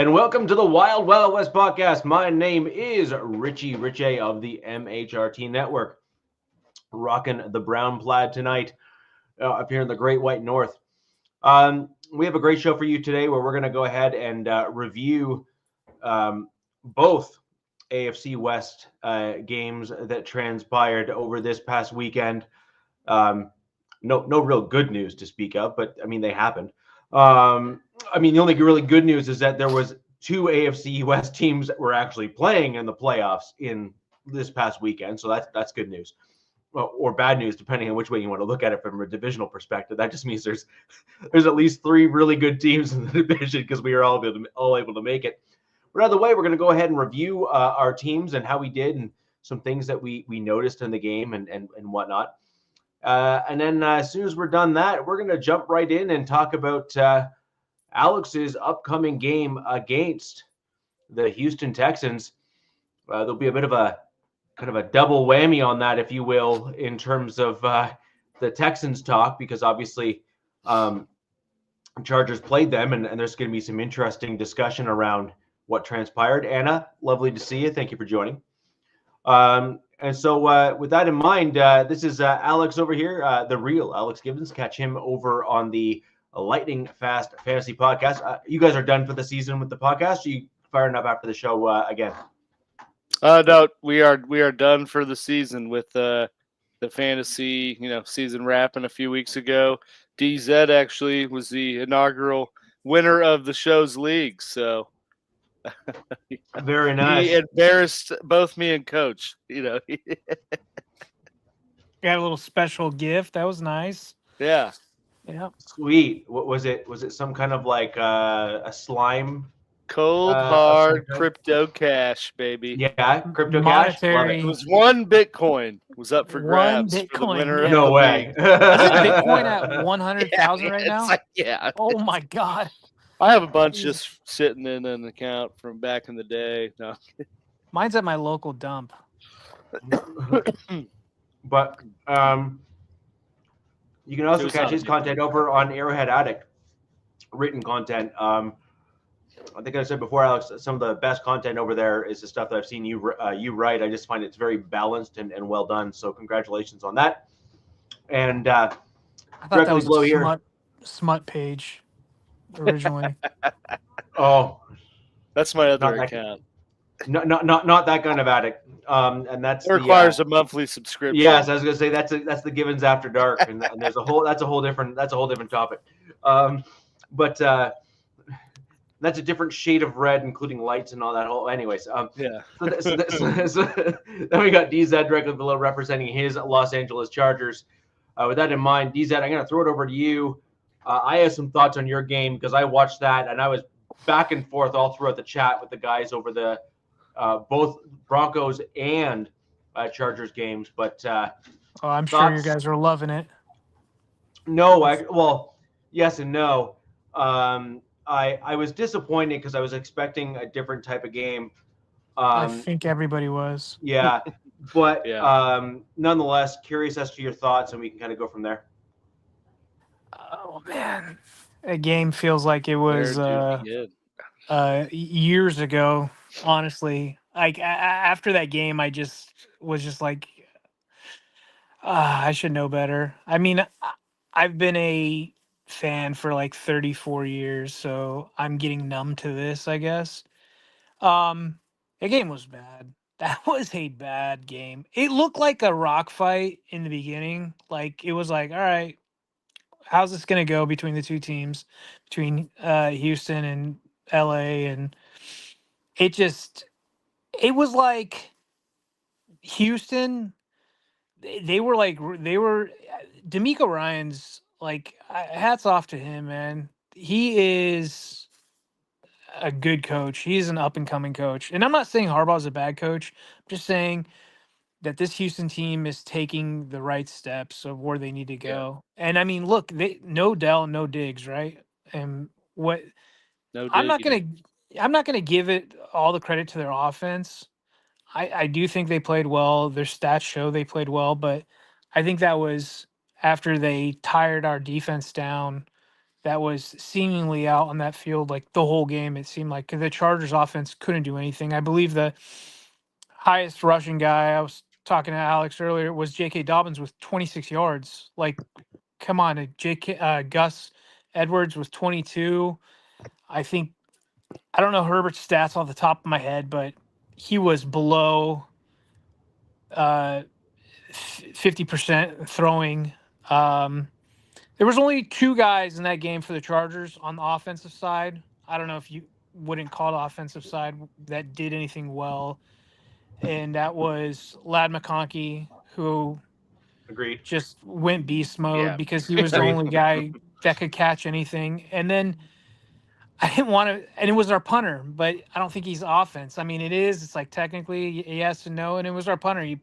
And welcome to the Wild West podcast. My name is Richie Richey of the MHRT Network. Rocking the brown plaid tonight up here in the Great White North. We have a great show for you today where we're going to go ahead and review both AFC West games that transpired over this past weekend. No real good news to speak of, but I mean, they happened. The only really good news is that there was two AFC West teams that were actually playing in the playoffs in this past weekend. So that's good news, or bad news, depending on which way you want to look at it from a divisional perspective. That just means there's at least three really good teams in the division because we are all able to make it. But either way, we're going to go ahead and review our teams and how we did and some things that we noticed in the game and whatnot. And then as soon as we're done that, we're going to jump right in and talk about Alex's upcoming game against the Houston Texans. There'll be a bit of a kind of a double whammy on that, if you will, in terms of the Texans talk, because obviously Chargers played them, and there's going to be some interesting discussion around what transpired. Anna, lovely to see you. Thank you for joining. And so with that in mind, this is Alex over here, the real Alex Gibbons. Catch him over on the Lightning Fast Fantasy Podcast. You guys are done for the season with the podcast? Or you firing up after the show again? No, we are done for the season with the fantasy season wrapping a few weeks ago. DZ actually was the inaugural winner of the show's league, so. Very nice. He embarrassed both me and Coach. Got a little special gift. That was nice. Yeah. Sweet. What was it? Was it some kind of like a slime? Cold hard crypto cash, baby. Yeah, crypto Monetary. cash. It was one Bitcoin was up for grabs for the winner. No way. Is Bitcoin at 100,000 right now? Yeah. Oh my God. I have a bunch just sitting in an account from back in the day. No. Mine's at my local dump. But you can also catch his content over on Arrowhead Addict, written content. I think I said before, Alex, some of the best content over there is the stuff that I've seen you write. I just find it's very balanced and well done. So congratulations on that. And I thought that was a smut page originally. Oh, that's my other account. Not that kind of addict. And that's it requires a monthly subscription. Yes, I was gonna say that's the Givens After Dark, and there's that's a whole different topic. But that's a different shade of red, including lights and all that whole. Anyways, yeah. So then we got DZ directly below representing his Los Angeles Chargers. With that in mind, DZ, I'm gonna throw it over to you. I have some thoughts on your game because I watched that and I was back and forth all throughout the chat with the guys over the both Broncos and Chargers games. But I'm sure you guys are loving it. No, yes and no. I was disappointed because I was expecting a different type of game. I think everybody was. Yeah, but nonetheless, curious as to your thoughts, and we can kind of go from there. Oh man, a game feels like it was years ago. Honestly, like after that game, I was just like, I should know better. I mean, I've been a fan for like 34 years, so I'm getting numb to this, I guess. The game was bad. That was a bad game. It looked like a rock fight in the beginning. Like it was like, all right, how's this going to go between the two teams, between Houston and LA? And it was like Houston. They were D'Amico Ryan's like, hats off to him, man. He is a good coach. He's an up and coming coach. And I'm not saying Harbaugh's a bad coach. I'm just saying that this Houston team is taking the right steps of where they need to go. Yeah. And I mean, look, no Dell, no Diggs, right? And what I'm not gonna give it all the credit to their offense. I do think they played well. Their stats show they played well, but I think that was after they tired our defense down that was seemingly out on that field like the whole game. It seemed like the Chargers offense couldn't do anything. I believe the highest rushing guy, I was talking to Alex earlier, was J.K. Dobbins with 26 yards. Like, come on, Gus Edwards with 22. I think, I don't know Herbert's stats off the top of my head, but he was below 50% throwing. There was only 2 guys in that game for the Chargers on the offensive side. I don't know if you wouldn't call it offensive side that did anything well. And that was Ladd McConkey, who Agreed. just went beast mode Yeah. because he was the only guy that could catch anything. And then I didn't want to, and it was our punter, but I don't think he's offense. I mean, it is. It's like technically yes and no, and it was our punter. He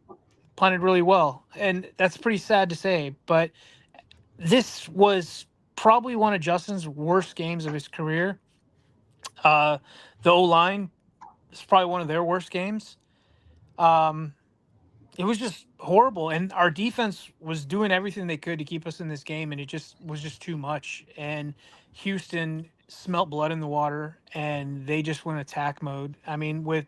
punted really well, and that's pretty sad to say. But this was probably one of Justin's worst games of his career. The O-line is probably one of their worst games. It was just horrible, and our defense was doing everything they could to keep us in this game, and it just was just too much. And Houston smelt blood in the water, and they just went attack mode. I mean, with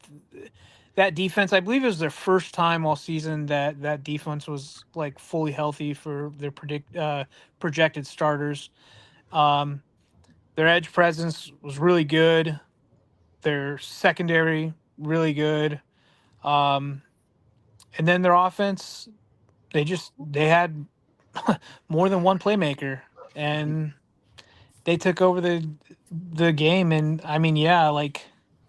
that defense, I believe it was their first time all season that defense was like fully healthy for their projected starters. Their edge presence was really good. Their secondary really good. And then their offense, they had more than one playmaker, and they took over the game. And I mean, yeah, like,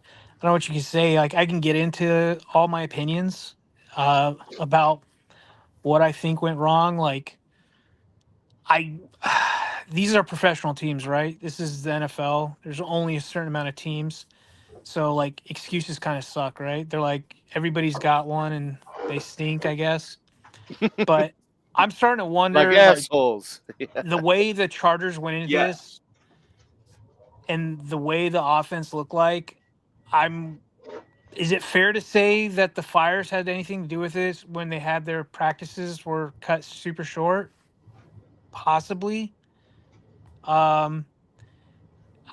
I don't know what you can say. Like, I can get into all my opinions about what I think went wrong. Like, these are professional teams, right? This is the NFL. There's only a certain amount of teams. So, like, excuses kind of suck, right? They're like, everybody's got one and they stink, I guess. But I'm starting to wonder, like assholes. the way the Chargers went into Yeah. this and the way the offense looked like, is it fair to say that the Fires had anything to do with this when they had their practices were cut super short? Possibly.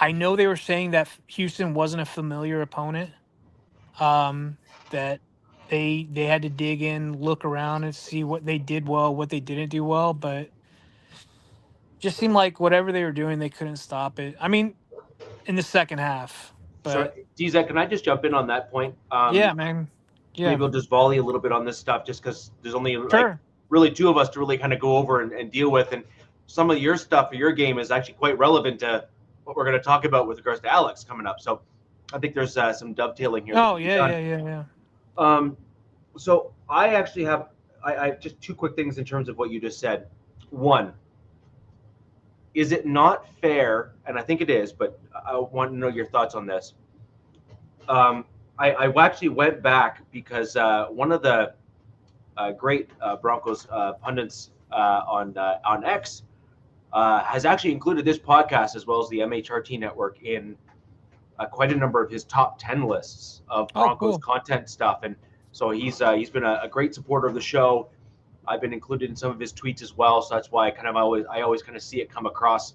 I know they were saying that Houston wasn't a familiar opponent, that they had to dig in, look around, and see what they did well, what they didn't do well, but just seemed like whatever they were doing, they couldn't stop it. I mean, in the second half. But So, DZ, can I just jump in on that point? yeah, man. Yeah, Maybe we'll just volley a little bit on this stuff just because there's only like sure. really 2 of us to really kind of go over and deal with. And some of your stuff for your game is actually quite relevant to what we're going to talk about with regards to Alex coming up. So I think there's some dovetailing here. Oh, yeah. So I actually have I just 2 quick things in terms of what you just said. One, is it not fair, and I think it is, but I want to know your thoughts on this. I actually went back because one of the great Broncos pundits on X has actually included this podcast as well as the MHRT network in quite a number of his top 10 lists of Broncos content stuff. And so he's been a great supporter of the show. I've been included in some of his tweets as well. So that's why I always kind of see it come across,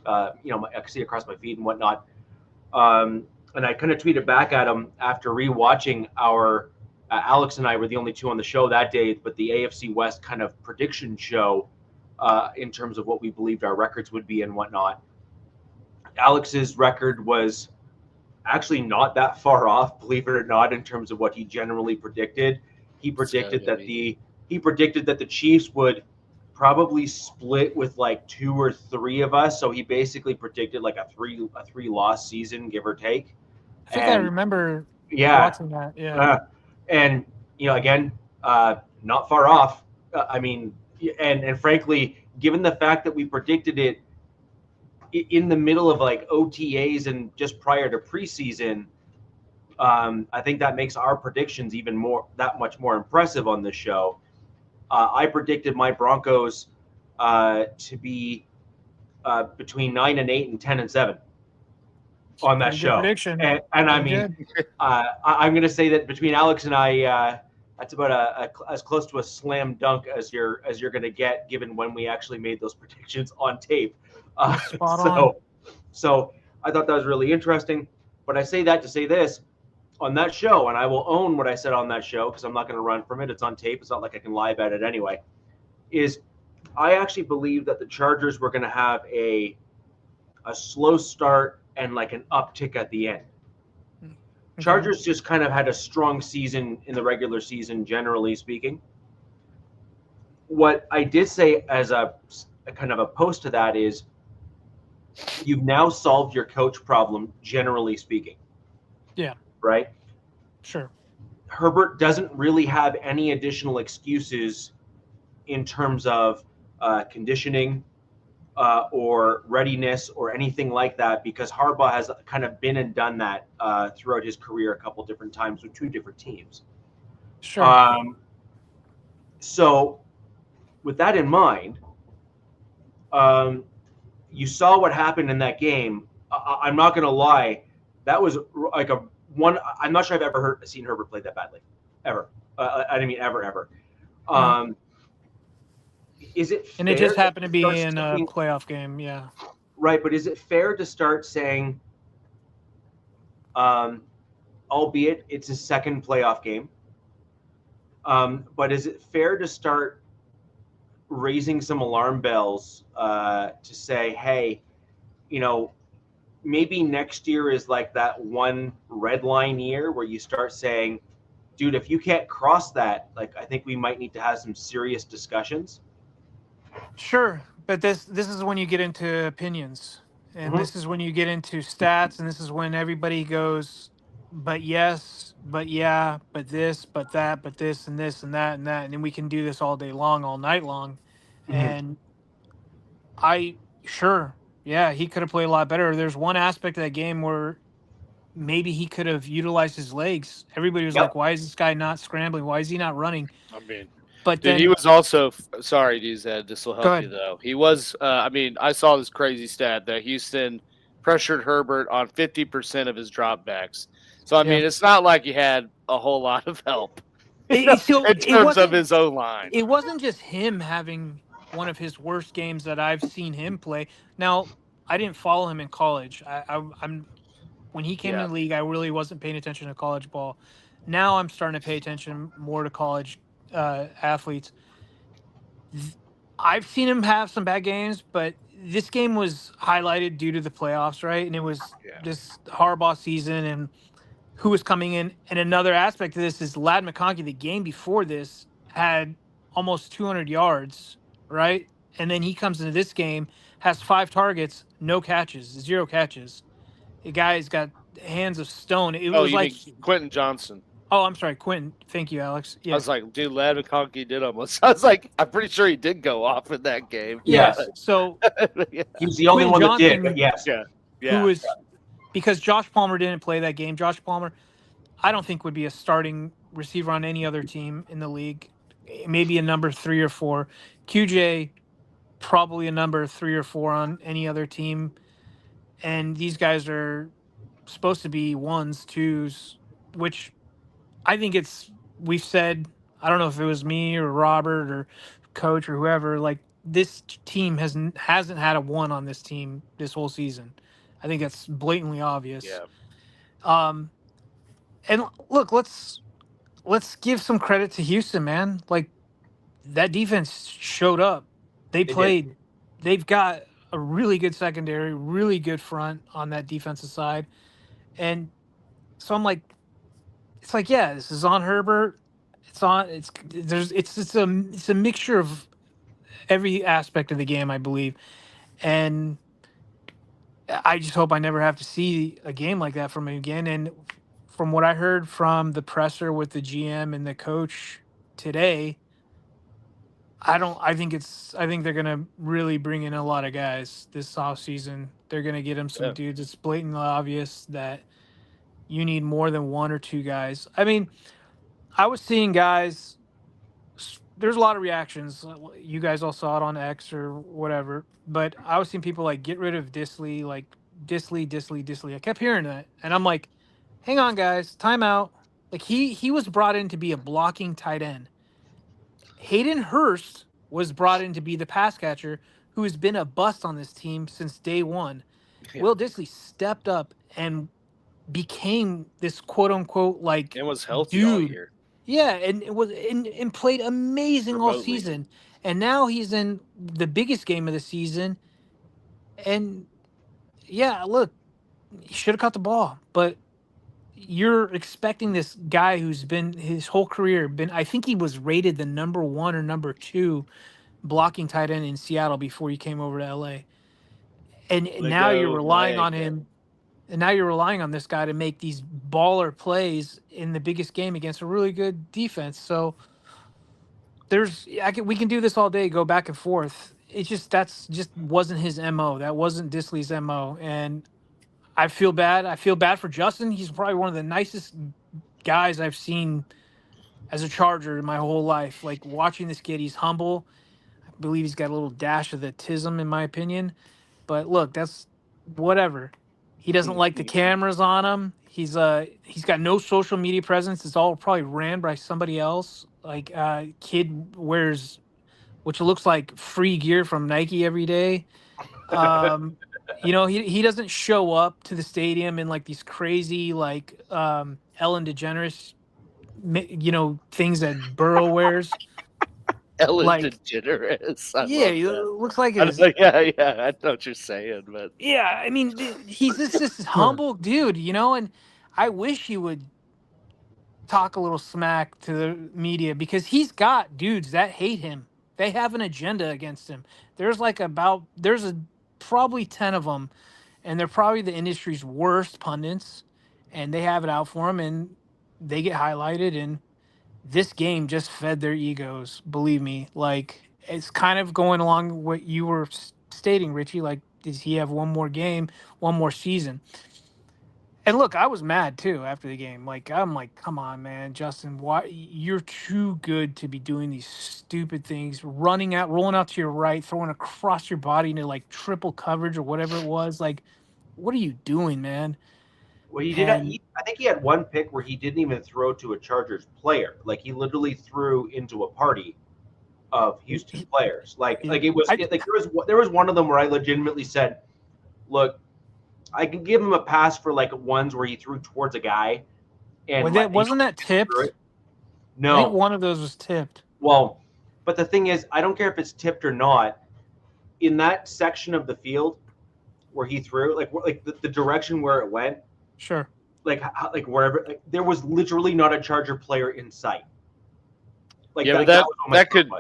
I see it across my feed and whatnot. And I kind of tweeted back at him after rewatching our Alex and I were the only 2 on the show that day, but the AFC West kind of prediction show in terms of what we believed our records would be and whatnot. Alex's record was actually not that far off, believe it or not, in terms of what he generally predicted. He predicted that the Chiefs would probably split with like 2 or 3 of us. So he basically predicted like a 3-loss season, give or take. I think I remember watching that. Yeah. And again, not far off. I mean, and frankly, given the fact that we predicted it in the middle of like OTAs and just prior to preseason, I think that makes our predictions that much more impressive on this show. I predicted my Broncos to be between 9-8 and 10-7 on that show. Prediction. And I mean, I'm going to say that between Alex and I, that's about as close to a slam dunk as you're going to get, given when we actually made those predictions on tape. Spot on. So I thought that was really interesting. But I say that to say this on that show, and I will own what I said on that show because I'm not going to run from it. It's on tape. It's not like I can lie about it anyway. Is I actually believe that the Chargers were going to have a slow start and like an uptick at the end. Okay. Chargers just kind of had a strong season in the regular season, generally speaking. What I did say as a kind of a post to that is you've now solved your coach problem, generally speaking. Yeah. Right? Sure. Herbert doesn't really have any additional excuses in terms of conditioning or readiness or anything like that, because Harbaugh has kind of been and done that throughout his career a couple different times with two different teams. Sure. So with that in mind, you saw what happened in that game. I'm not going to lie. That was like I'm not sure I've ever seen Herbert play that badly, ever. I didn't mean ever. Is it fair? And it just happened to be in a playoff game, yeah. Right, but is it fair to start saying, albeit it's a second playoff game, but is it fair to start raising some alarm bells to say, hey, maybe next year is like that one red line year where you start saying, dude, if you can't cross that, like I think we might need to have some serious discussions. Sure, but this is when you get into opinions, and this is when you get into stats, and this is when everybody goes, but yes, but yeah, but this, but that, but this, and this, and that, and that, and then we can do this all day long, all night long. And yeah, he could have played a lot better. There's one aspect of that game where maybe he could have utilized his legs. Everybody was like, why is this guy not scrambling? Why is he not running? I mean, but then he was also sorry, DZ. This will help you though. He was. I saw this crazy stat that Houston pressured Herbert on 50% of his dropbacks. So I mean, it's not like he had a whole lot of help in terms of his O line. It wasn't just him having one of his worst games that I've seen him play. Now, I didn't follow him in college. I'm when he came in the league, I really wasn't paying attention to college ball. Now I'm starting to pay attention more to college athletes. I've seen him have some bad games, but this game was highlighted due to the playoffs, right? And it was this Harbaugh season and who was coming in. And another aspect of this is Ladd McConkey, the game before this, had almost 200 yards, right? And then he comes into this game, has 5 targets, no catches, 0 catches. The guy's got hands of stone. It was like Quentin Johnson. Oh, I'm sorry, Quentin. Thank you, Alex. Yeah. I was like, dude, Ladd McConkey did almost. I was like, I'm pretty sure he did go off in that game. Yes. So he was the only one that did. But yes. Yeah. Who was because Josh Palmer didn't play that game. Josh Palmer, I don't think would be a starting receiver on any other team in the league. Maybe a number 3 or 4. QJ, probably a number 3 or 4 on any other team. And these guys are supposed to be 1s, 2s, which I think we've said, I don't know if it was me or Robert or coach or whoever, like this team hasn't had a 1 on this team this whole season. I think that's blatantly obvious. Yeah. And look, let's give some credit to Houston, man. Like that defense showed up. They played. They've got a really good secondary, really good front on that defensive side. And so I'm like, it's like, yeah, this is on Herbert. It's a mixture of every aspect of the game, I believe. And I just hope I never have to see a game like that from him again. And from what I heard from the presser with the GM and the coach today, I think they're gonna really bring in a lot of guys this offseason. They're gonna get him some dudes. It's blatantly obvious that you need more than 1 or 2 guys. I mean, I was seeing guys. There's a lot of reactions. You guys all saw it on X or whatever. But I was seeing people like get rid of Disley, like Disley. I kept hearing that, and I'm like, hang on, guys, time out. Like he was brought in to be a blocking tight end. Hayden Hurst was brought in to be the pass catcher. who has been a bust on this team since day one. Yeah. Will Dissly stepped up and became this quote unquote like And was healthy all dude. year. Yeah, and it was and played amazing all Remotely. season. And now he's in the biggest game of the season. And yeah, look, he should have caught the ball, but you're expecting this guy who's been his whole career I think he was rated the number 1 or number 2 blocking tight end in Seattle before he came over to LA. And now you're relying on him. And now you're relying on this guy to make these baller plays in the biggest game against a really good defense. So we can do this all day, go back and forth. It's just wasn't his MO. That wasn't Dissly's MO. And I feel bad. I feel bad for Justin. He's probably one of the nicest guys I've seen as a Charger in my whole life. Like watching this kid, he's humble. I believe he's got a little dash of the tism, in my opinion. But look, that's whatever. He doesn't like the cameras on him. He's got no social media presence. It's all probably ran by somebody else. Like kid wears, which looks like free gear from Nike every day. He doesn't show up to the stadium in like these crazy like Ellen DeGeneres, things that Burrow wears. Ellen Like, DeGeneres. Yeah, he looks like I his. know, yeah, I know what you're saying, but Yeah, I mean, he's this humble dude, and I wish he would talk a little smack to the media because he's got dudes that hate him. They have an agenda against him. There's probably 10 of them, and they're probably the industry's worst pundits, and they have it out for him, and they get highlighted. And this game just fed their egos. Believe me, like it's kind of going along what you were stating, Richie. Like, does he have one more game, one more season? And look, I was mad too after the game. Like, I'm like, come on, man, Justin, why you're too good to be doing these stupid things, rolling out to your right, throwing across your body into like triple coverage or whatever it was. Like, what are you doing, man? Well, he did. I think he had one pick where he didn't even throw to a Chargers player. Like he literally threw into a party of Houston players. There was one of them where I legitimately said, "Look, I can give him a pass for like ones where he threw towards a guy." And wasn't that tipped? No, I think one of those was tipped. Well, but the thing is, I don't care if it's tipped or not. In that section of the field where he threw, like the direction where it went. Sure. Like wherever, there was literally not a Charger player in sight. Like yeah, but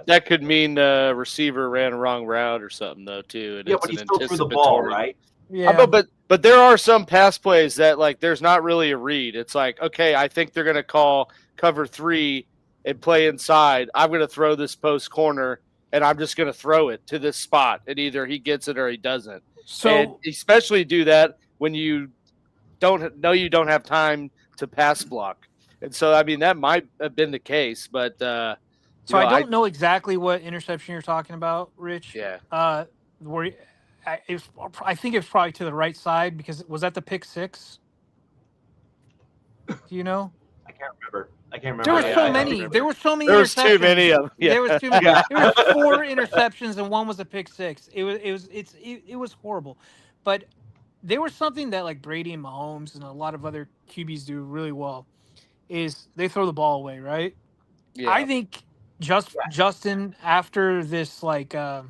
that could mean receiver ran a wrong route or something though too. And yeah, but he still threw the ball, right? Yeah. But there are some pass plays that like there's not really a read. It's like, okay, I think they're gonna call cover 3 and play inside. I'm gonna throw this post corner and I'm just gonna throw it to this spot, and either he gets it or he doesn't. So and especially do that when you don't have time to pass block. And so, I mean, that might have been the case, but I don't know exactly what interception you're talking about, Rich. Yeah. I think it's probably to the right side because was that the pick 6? Do you know? I can't remember. There were so many. There were so many. There was too many of them. Yeah. There was too many. There were 4 interceptions and one was a pick 6. It was horrible, but there was something that like Brady and Mahomes and a lot of other QBs do really well is they throw the ball away, right? Yeah. I think Justin after this, like, I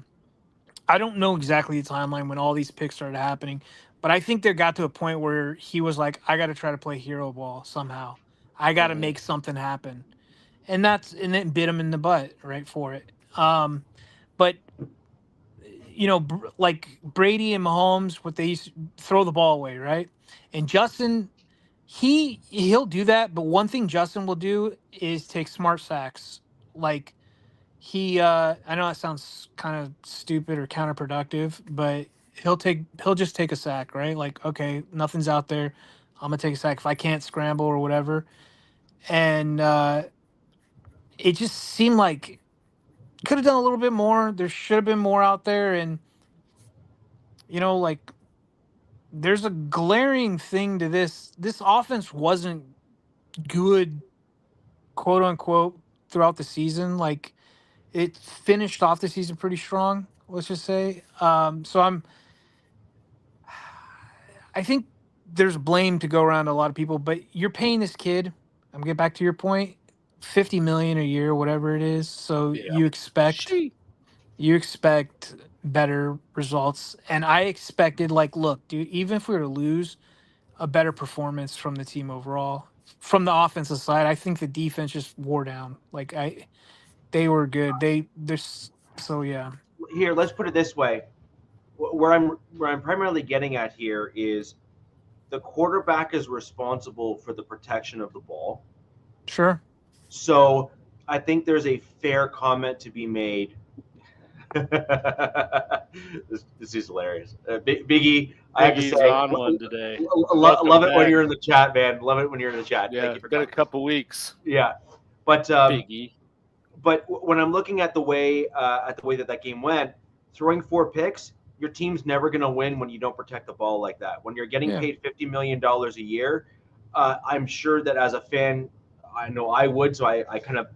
don't know exactly the timeline when all these picks started happening, but I think there got to a point where he was like, I got to try to play hero ball somehow. I got to make something happen. And then bit him in the butt, right, for it. But like Brady and Mahomes, what they used to throw the ball away, right? And Justin, he'll do that. But one thing Justin will do is take smart sacks. Like I know that sounds kind of stupid or counterproductive, but he'll just take a sack, right? Like, okay, nothing's out there. I'm gonna take a sack if I can't scramble or whatever. And it just seemed like could have done a little bit more. There should have been more out there. And, like there's a glaring thing to this. This offense wasn't good, quote unquote, throughout the season. Like it finished off the season pretty strong. let's just say. I think there's blame to go around to a lot of people, but you're paying this kid. I'm getting back to your point, $50 million a year, whatever it is. So Yeah. you expect better results, and I expected, like, look, dude, even if we were to lose, a better performance from the team overall. From the offensive side, I think the defense just wore down. Like they were good. So yeah. Here, let's put it this way. Where I'm primarily getting at here is the quarterback is responsible for the protection of the ball. Sure. So I think there's a fair comment to be made. This is hilarious. Biggie, I have to say, on one today. Love it when you're in the chat, man. Love it when you're in the chat. Yeah, Thank you for been coming. a couple weeks. Yeah, but Biggie. But when I'm looking at the way that game went, throwing 4 picks, your team's never going to win when you don't protect the ball like that. When you're getting paid $50 million a year, I'm sure that as a fan, I know I would, so I kind of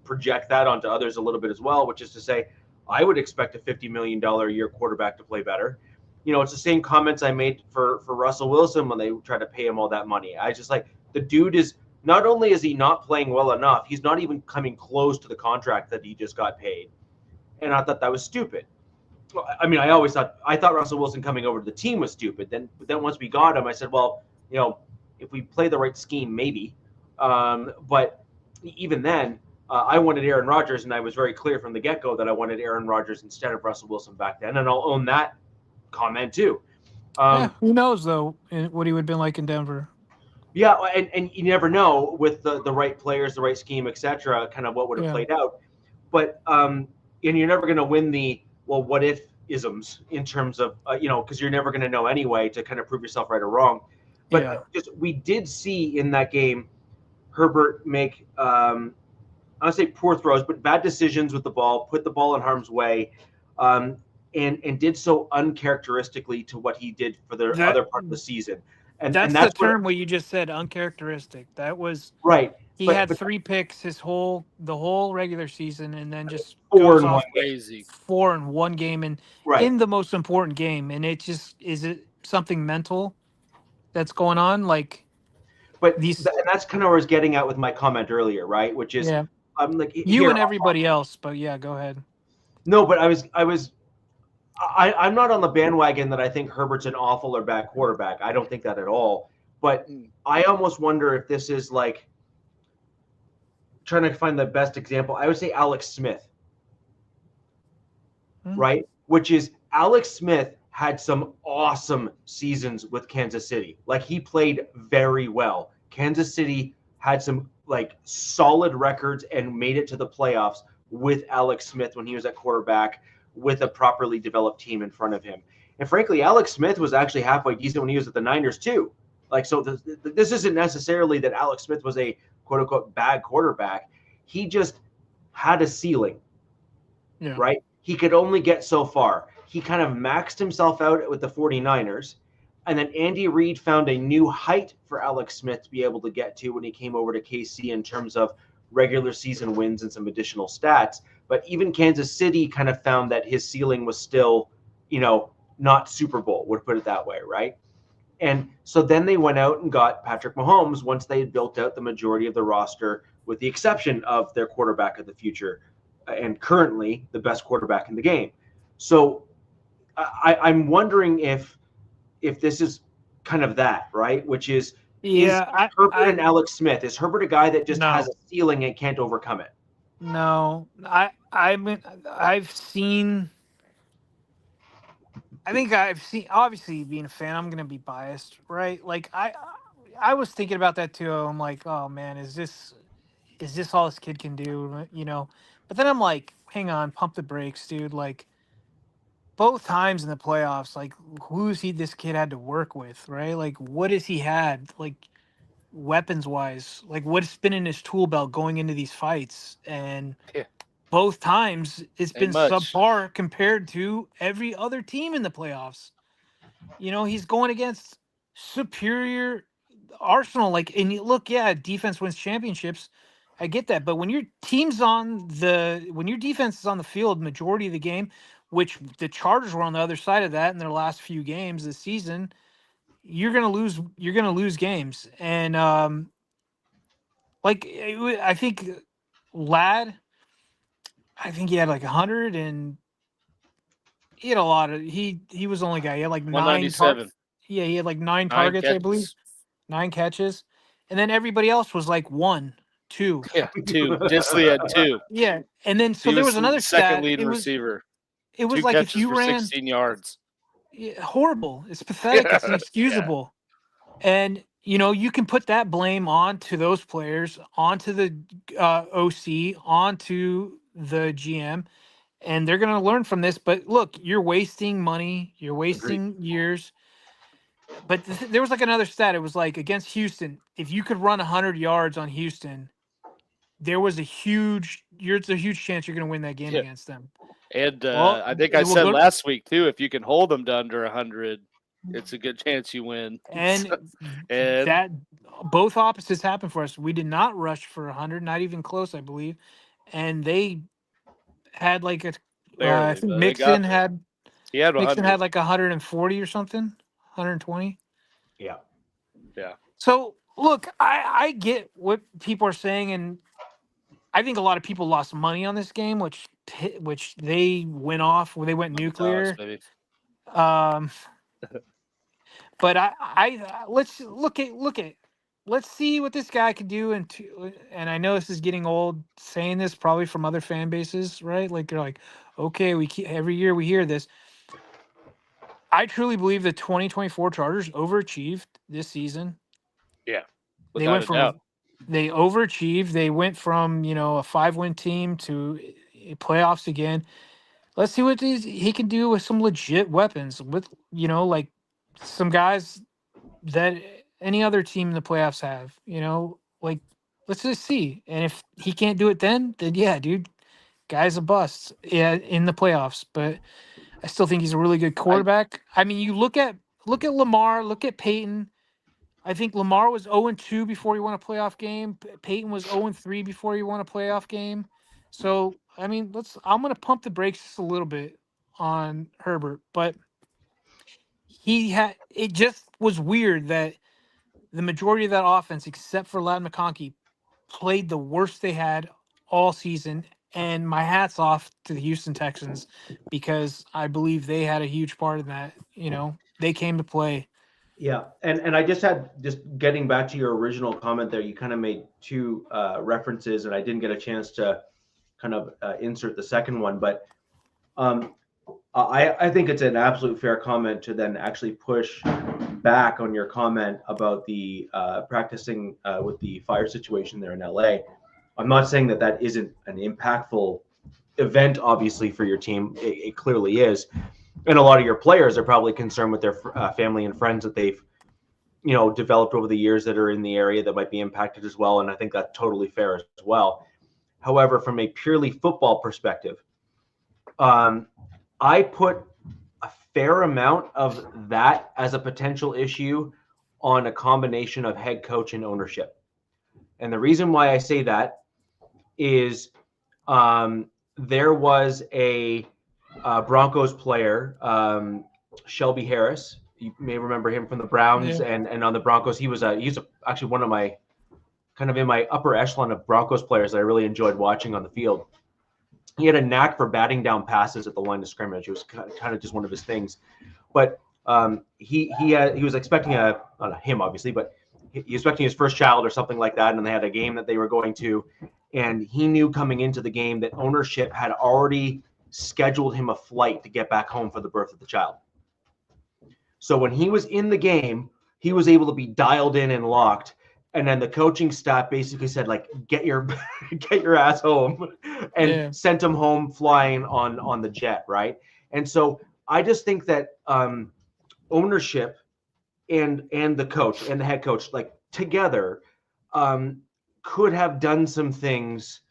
project that onto others a little bit as well, which is to say, I would expect a $50 million a year quarterback to play better. You know, it's the same comments I made for Russell Wilson when they tried to pay him all that money. I just like, the dude is, not only is he not playing well enough, he's not even coming close to the contract that he just got paid. And I thought that was stupid. I mean, I thought Russell Wilson coming over to the team was stupid. Then once we got him, I said, well, you know, if we play the right scheme, maybe. But even then, I wanted Aaron Rodgers, and I was very clear from the get-go that I wanted Aaron Rodgers instead of Russell Wilson back then, and I'll own that comment too. Who knows, though, what he would have been like in Denver. Yeah, and you never know with the right players, the right scheme, etc., kind of what would have played out. But and you're never going to win the, well, what if isms in terms of, you know, because you're never going to know anyway to kind of prove yourself right or wrong. But we did see in that game Herbert make, I would say poor throws, but bad decisions with the ball, put the ball in harm's way, and did so uncharacteristically to what he did for the other part of the season. And that's the term what you just said, uncharacteristic. That was right. He had 3 picks the whole regular season, and then just 4 goes in off one crazy. 4 in one game, and in the most important game. And it just, is it something mental that's going on? Like, but and that's kind of where I was getting at with my comment earlier, right? Which is, I'm like, you and everybody else. But yeah, go ahead. No, but I'm not on the bandwagon that I think Herbert's an awful or bad quarterback. I don't think that at all. But I almost wonder if this is like trying to find the best example. I would say Alex Smith, right? Which is, Alex Smith had some awesome seasons with Kansas City. Like, he played very well. Kansas City had some like solid records and made it to the playoffs with Alex Smith when he was at quarterback, with a properly developed team in front of him. And frankly, Alex Smith was actually halfway decent when he was at the Niners too. Like, so this isn't necessarily that Alex Smith was a quote unquote bad quarterback. He just had a ceiling, right? He could only get so far. He kind of maxed himself out with the 49ers. And then Andy Reid found a new height for Alex Smith to be able to get to when he came over to KC in terms of regular season wins and some additional stats. But even Kansas City kind of found that his ceiling was still, you know, not Super Bowl, would put it that way, right? And so then they went out and got Patrick Mahomes once they had built out the majority of the roster, with the exception of their quarterback of the future and currently the best quarterback in the game. So I'm wondering if this is kind of that, right? Which is, Herbert and Alex Smith, is Herbert a guy that just has a ceiling and can't overcome it? No, I've seen, obviously being a fan, I'm going to be biased, right? Like, I was thinking about that too. I'm like, oh man, is this all this kid can do, you know? But then I'm like, hang on, pump the brakes, dude. Like, both times in the playoffs, like, this kid had to work with, right? Like, what has he had, like, weapons wise? Like, what's been in his tool belt going into these fights? And both times it's been subpar compared to every other team in the playoffs. You know, he's going against superior Arsenal. Like, and you look, defense wins championships. I get that. But when your defense is on the field majority of the game, which the Chargers were on the other side of that in their last few games this season, you're gonna lose games. And I think Ladd, I think he had like 100 and he had a lot of he was the only guy. He had like 197. Yeah, he had like 9 9 targets, I catches. believe. 9 catches. And then everybody else was like 1, 2. Yeah, 2. Disley had 2. Yeah. And then so He there was another second stat. leading receiver. It was 2 like if catches you for ran 16 yards. horrible. It's pathetic. It's inexcusable. And you can put that blame on to those players, onto the OC, onto the GM, and they're going to learn from this. But look, you're wasting money. You're wasting years. But there was like another stat. It was like against Houston, if you could run 100 yards on Houston, there's a huge chance you're going to win that game against them. And I think I said last week too, if you can hold them to under 100, it's a good chance you win. And that both opposites happened for us. We did not rush for 100, not even close, I believe. And they had like I think Mixon had 140 or something. 120. Yeah. So look, I get what people are saying, and I think a lot of people lost money on this game, which they went off when they went nuclear. But let's let's see what this guy can do. And I know this is getting old saying this probably from other fan bases, right? Like they're like, okay, every year we hear this. I truly believe the 2024 Chargers overachieved this season. Yeah. They overachieved. They went from, a 5-win team to playoffs again. Let's see what he can do with some legit weapons with, like some guys that any other team in the playoffs have, like let's just see. And if he can't do it then yeah, dude, guy's a bust in the playoffs. But I still think he's a really good quarterback. I mean, you look at Lamar, look at Peyton. I think Lamar was 0-2 before he won a playoff game. Peyton was 0-3 before he won a playoff game. So, I mean, I'm going to pump the brakes just a little bit on Herbert, but it just was weird that the majority of that offense, except for Ladd McConkey, played the worst they had all season. And my hat's off to the Houston Texans because I believe they had a huge part in that. They came to play. Yeah, and I just getting back to your original comment there, you kind of made 2 references, and I didn't get a chance to kind of insert the second one, but I think it's an absolute fair comment to then actually push back on your comment about the practicing with the fire situation there in LA. I'm not saying that isn't an impactful event, obviously, for your team. It clearly is. And a lot of your players are probably concerned with their family and friends that they've, developed over the years that are in the area that might be impacted as well. And I think that's totally fair as well. However, from a purely football perspective, I put a fair amount of that as a potential issue on a combination of head coach and ownership. And the reason why I say that is there was a Broncos player, Shelby Harris. You may remember him from the Browns and on the Broncos. He's actually one of my kind of in my upper echelon of Broncos players that I really enjoyed watching on the field. He had a knack for batting down passes at the line of scrimmage. It was kind of just one of his things. But he was expecting not him obviously, but he was expecting his first child or something like that, and they had a game that they were going to, and he knew coming into the game that ownership had already scheduled him a flight to get back home for the birth of the child. So when he was in the game, he was able to be dialed in and locked. And then the coaching staff basically said, like, get your ass home, and sent him home flying on the jet, right? And so I just think that ownership and the coach and the head coach, like together, could have done some things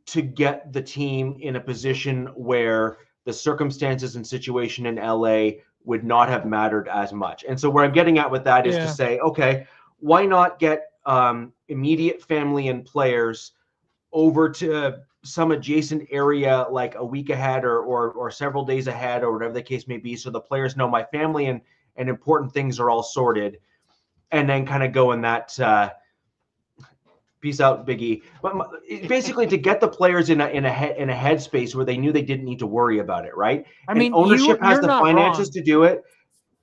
to get the team in a position where the circumstances and situation in LA would not have mattered as much. And so where I'm getting at with that is to say, okay, why not get immediate family and players over to some adjacent area like a week ahead or several days ahead or whatever the case may be, so the players know my family and important things are all sorted, and then kind of go in that peace out, Big E. But basically, to get the players in a headspace where they knew they didn't need to worry about it, right? I mean, ownership has you're the not finances wrong. to do it.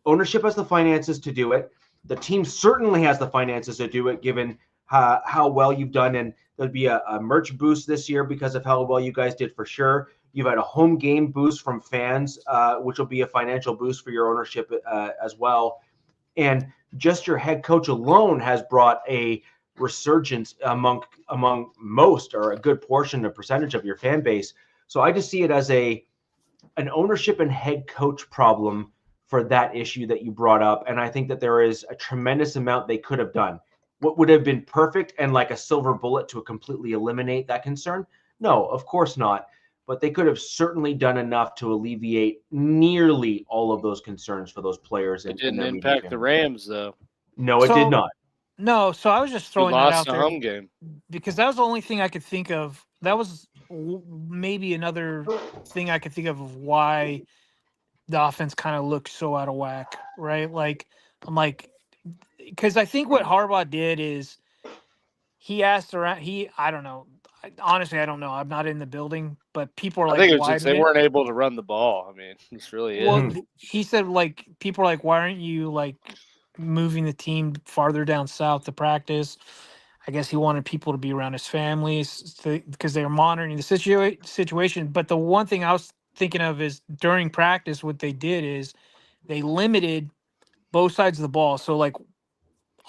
Ownership has the finances to do it. The team certainly has the finances to do it, given how well you've done. And there'll be a merch boost this year because of how well you guys did for sure. You've had a home game boost from fans, which will be a financial boost for your ownership as well. And just your head coach alone has brought a resurgence among most, or a good portion, a percentage of your fan base. So I just see it as an ownership and head coach problem for that issue that you brought up. And I think that there is a tremendous amount they could have done. What would have been perfect and like a silver bullet to completely eliminate that concern? No, of course not. But they could have certainly done enough to alleviate nearly all of those concerns for those players. It didn't impact the Rams, though. No, it did not. No, so I was just throwing that out there home game because that was the only thing I could think of. That was maybe another thing I could think of why the offense kind of looked so out of whack, right? Like, I'm like, because I think what Harbaugh did is he asked around. I don't know. Honestly, I don't know. I'm not in the building, but people are like, I think it was just they weren't able to run the ball. I mean, it's really he said, like, people are like, why aren't you like moving the team farther down south to practice? I guess he wanted people to be around his families because they were monitoring the situation. But the one thing I was thinking of is during practice, what they did is they limited both sides of the ball. So like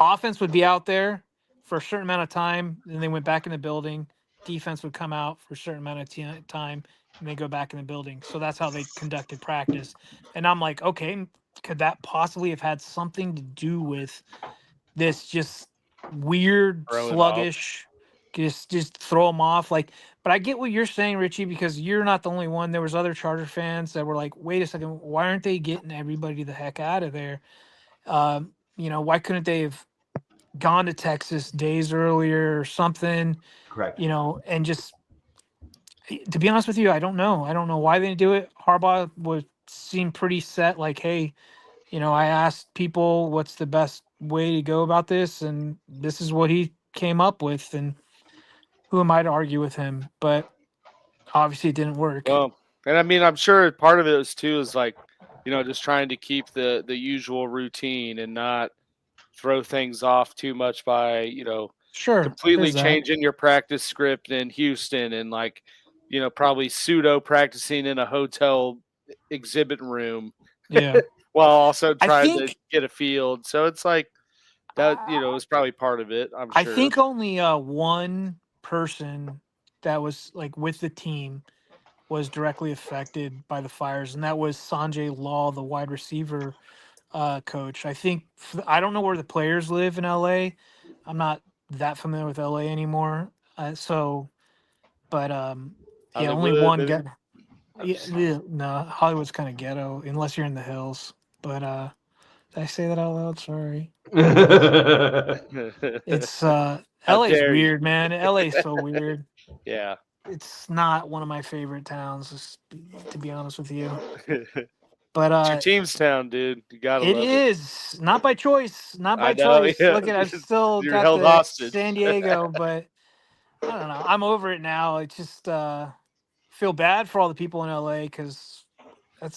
offense would be out there for a certain amount of time, then they went back in the building. Defense would come out for a certain amount of time, and they go back in the building. So that's how they conducted practice. And I'm like, okay, could that possibly have had something to do with this just weird, sluggish, just throw them off? Like, but I get what you're saying, Richie, because you're not the only one. There was other Charger fans that were like, wait a second, why aren't they getting everybody the heck out of there? Why couldn't they have gone to Texas days earlier or something? Correct. And just, to be honest with you, I don't know. I don't know why they didn't do it. Harbaugh seemed pretty set, like, hey, I asked people what's the best way to go about this, and this is what he came up with, and who am I to argue with him? But obviously it didn't work. Well, and I mean, I'm sure part of it is too is like, just trying to keep the usual routine and not throw things off too much by, completely changing your practice script in Houston and like, probably pseudo practicing in a hotel exhibit room. Yeah. While also trying to get a field. So it's like that, is probably part of it, I'm sure. I think only one person that was like with the team was directly affected by the fires, and that was Sanjay Law, the wide receiver coach. I don't know where the players live in LA. I'm not that familiar with LA anymore. Only one guy. No, Hollywood's kind of ghetto unless you're in the hills. But did I say that out loud? Sorry. It's LA's weird, man. LA's so weird. Yeah. It's not one of my favorite towns, to be honest with you. But it's your team's town, dude. You gotta love it. It is not by choice. Not by choice. Yeah. Look at, I've still You're got held the hostage. San Diego, but I don't know. I'm over it now. It's just feel bad for all the people in LA because I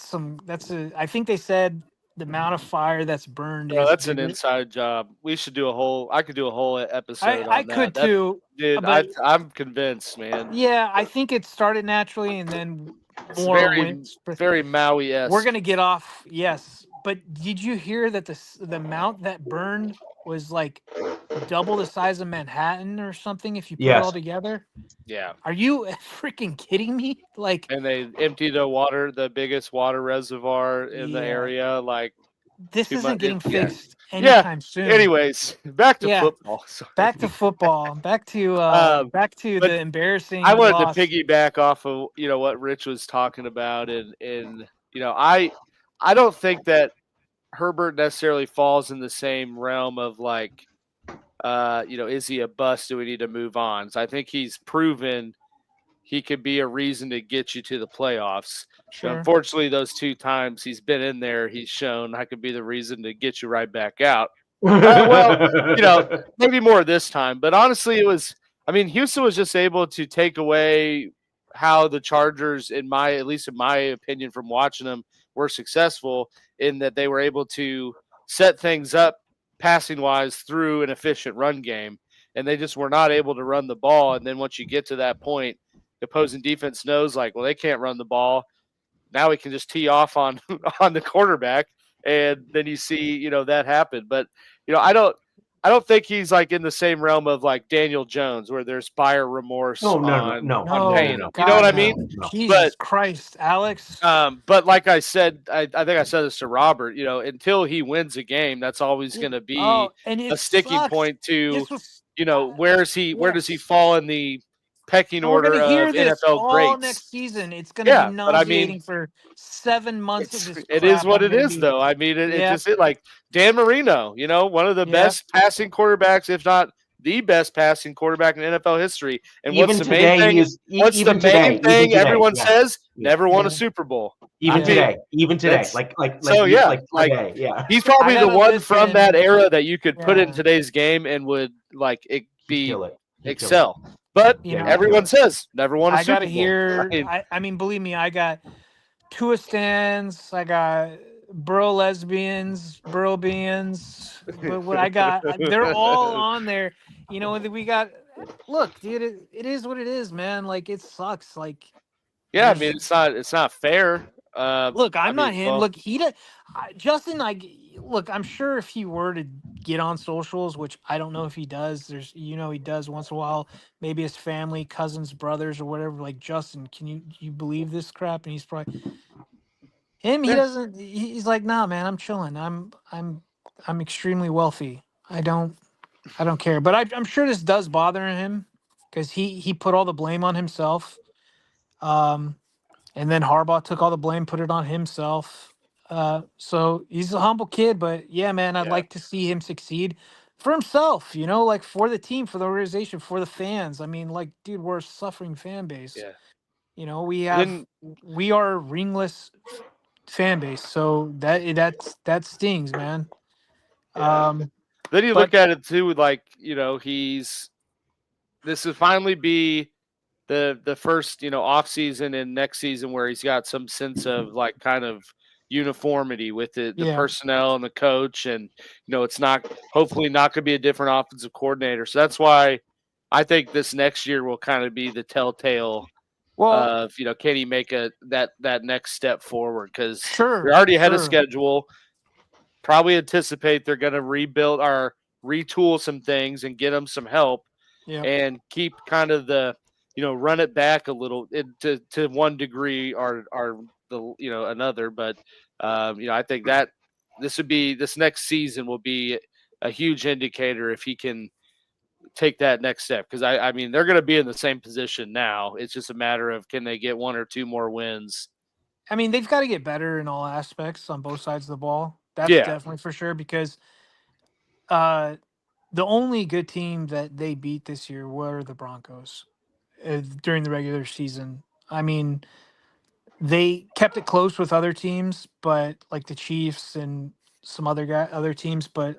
think they said the amount of fire that's burned. That's an inside job. We should do I could do a whole episode on that. I could too. Dude, I'm convinced, man. Yeah, I think it started naturally and then very Maui-esque. We're going to get off, yes. But did you hear that the amount that burned was like double the size of Manhattan or something if you put it all together? Yeah. Are you freaking kidding me? Like, and they emptied the biggest water reservoir in the area. Like, this isn't getting fixed anytime soon. Anyways, back to football. Sorry. Back to football. Back to the embarrassing. I wanted to piggyback off of what Rich was talking about, and I don't think that Herbert necessarily falls in the same realm of like is he a bust? Do we need to move on? So I think he's proven he could be a reason to get you to the playoffs. Sure. Unfortunately, those 2 times he's been in there, he's shown I could be the reason to get you right back out. Maybe more this time. But honestly, Houston was just able to take away how the Chargers, at least in my opinion, from watching them, were successful in that they were able to set things up passing-wise through an efficient run game. And they just were not able to run the ball. And then once you get to that point, the opposing defense knows, they can't run the ball. Now we can just tee off on the quarterback, and then you see, that happen. But, I don't think he's in the same realm of Daniel Jones, where there's buyer remorse no. on paying him. God, you know what I mean? No. Jesus Christ, Alex. But like I said, I think I said this to Robert. Until he wins a game, that's always going to be a sticking point to, where does he fall in the pecking order of NFL greats next season? It's going to be nauseating for 7 months of this. It is what it is, though. Dan Marino, one of the best passing quarterbacks, if not the best passing quarterback in NFL history. And what's the main thing? Everyone says? Never won a Super Bowl. Even today. He's probably the one from that era that you could put in today's game and would excel. But everyone says never won a Super Bowl. Believe me, I got Tua Stans, I got Burrow lesbians, Burrow beans. What I got, they're all on there. We got. Look, dude, it is what it is, man. It sucks. It's not fair. Look, I'm not him. Look, Justin. Look, I'm sure if he were to get on socials, which I don't know if he does, he does once in a while, maybe his family, cousins, brothers, or whatever, Justin, can you believe this crap? And he's probably him. He doesn't. He's nah, man, I'm chilling. I'm extremely wealthy. I don't care. But I'm sure this does bother him because he put all the blame on himself. And then Harbaugh took all the blame, put it on himself. So he's a humble kid, but man, I'd like to see him succeed for himself, for the team, for the organization, for the fans. Dude, we're a suffering fan base. Yeah. We are a ringless fan base. So that stings, man. Yeah. Then you look at it too, this would finally be the first, off season and next season where he's got some sense of kind of uniformity with the personnel and the coach, and it's hopefully not going to be a different offensive coordinator. So that's why I think this next year will kind of be the telltale of can he make that next step forward, because we're already ahead of schedule. Probably anticipate they're going to rebuild or retool some things and get them some help, and keep kind of the run it back a little to one degree or another. But I think that this next season will be a huge indicator if he can take that next step, because they're going to be in the same position now. It's just a matter of can they get 1 or 2 more wins. They've got to get better in all aspects on both sides of the ball. That's definitely for sure, because the only good team that they beat this year were the Broncos during the regular season. They kept it close with other teams, but the Chiefs and some other teams. But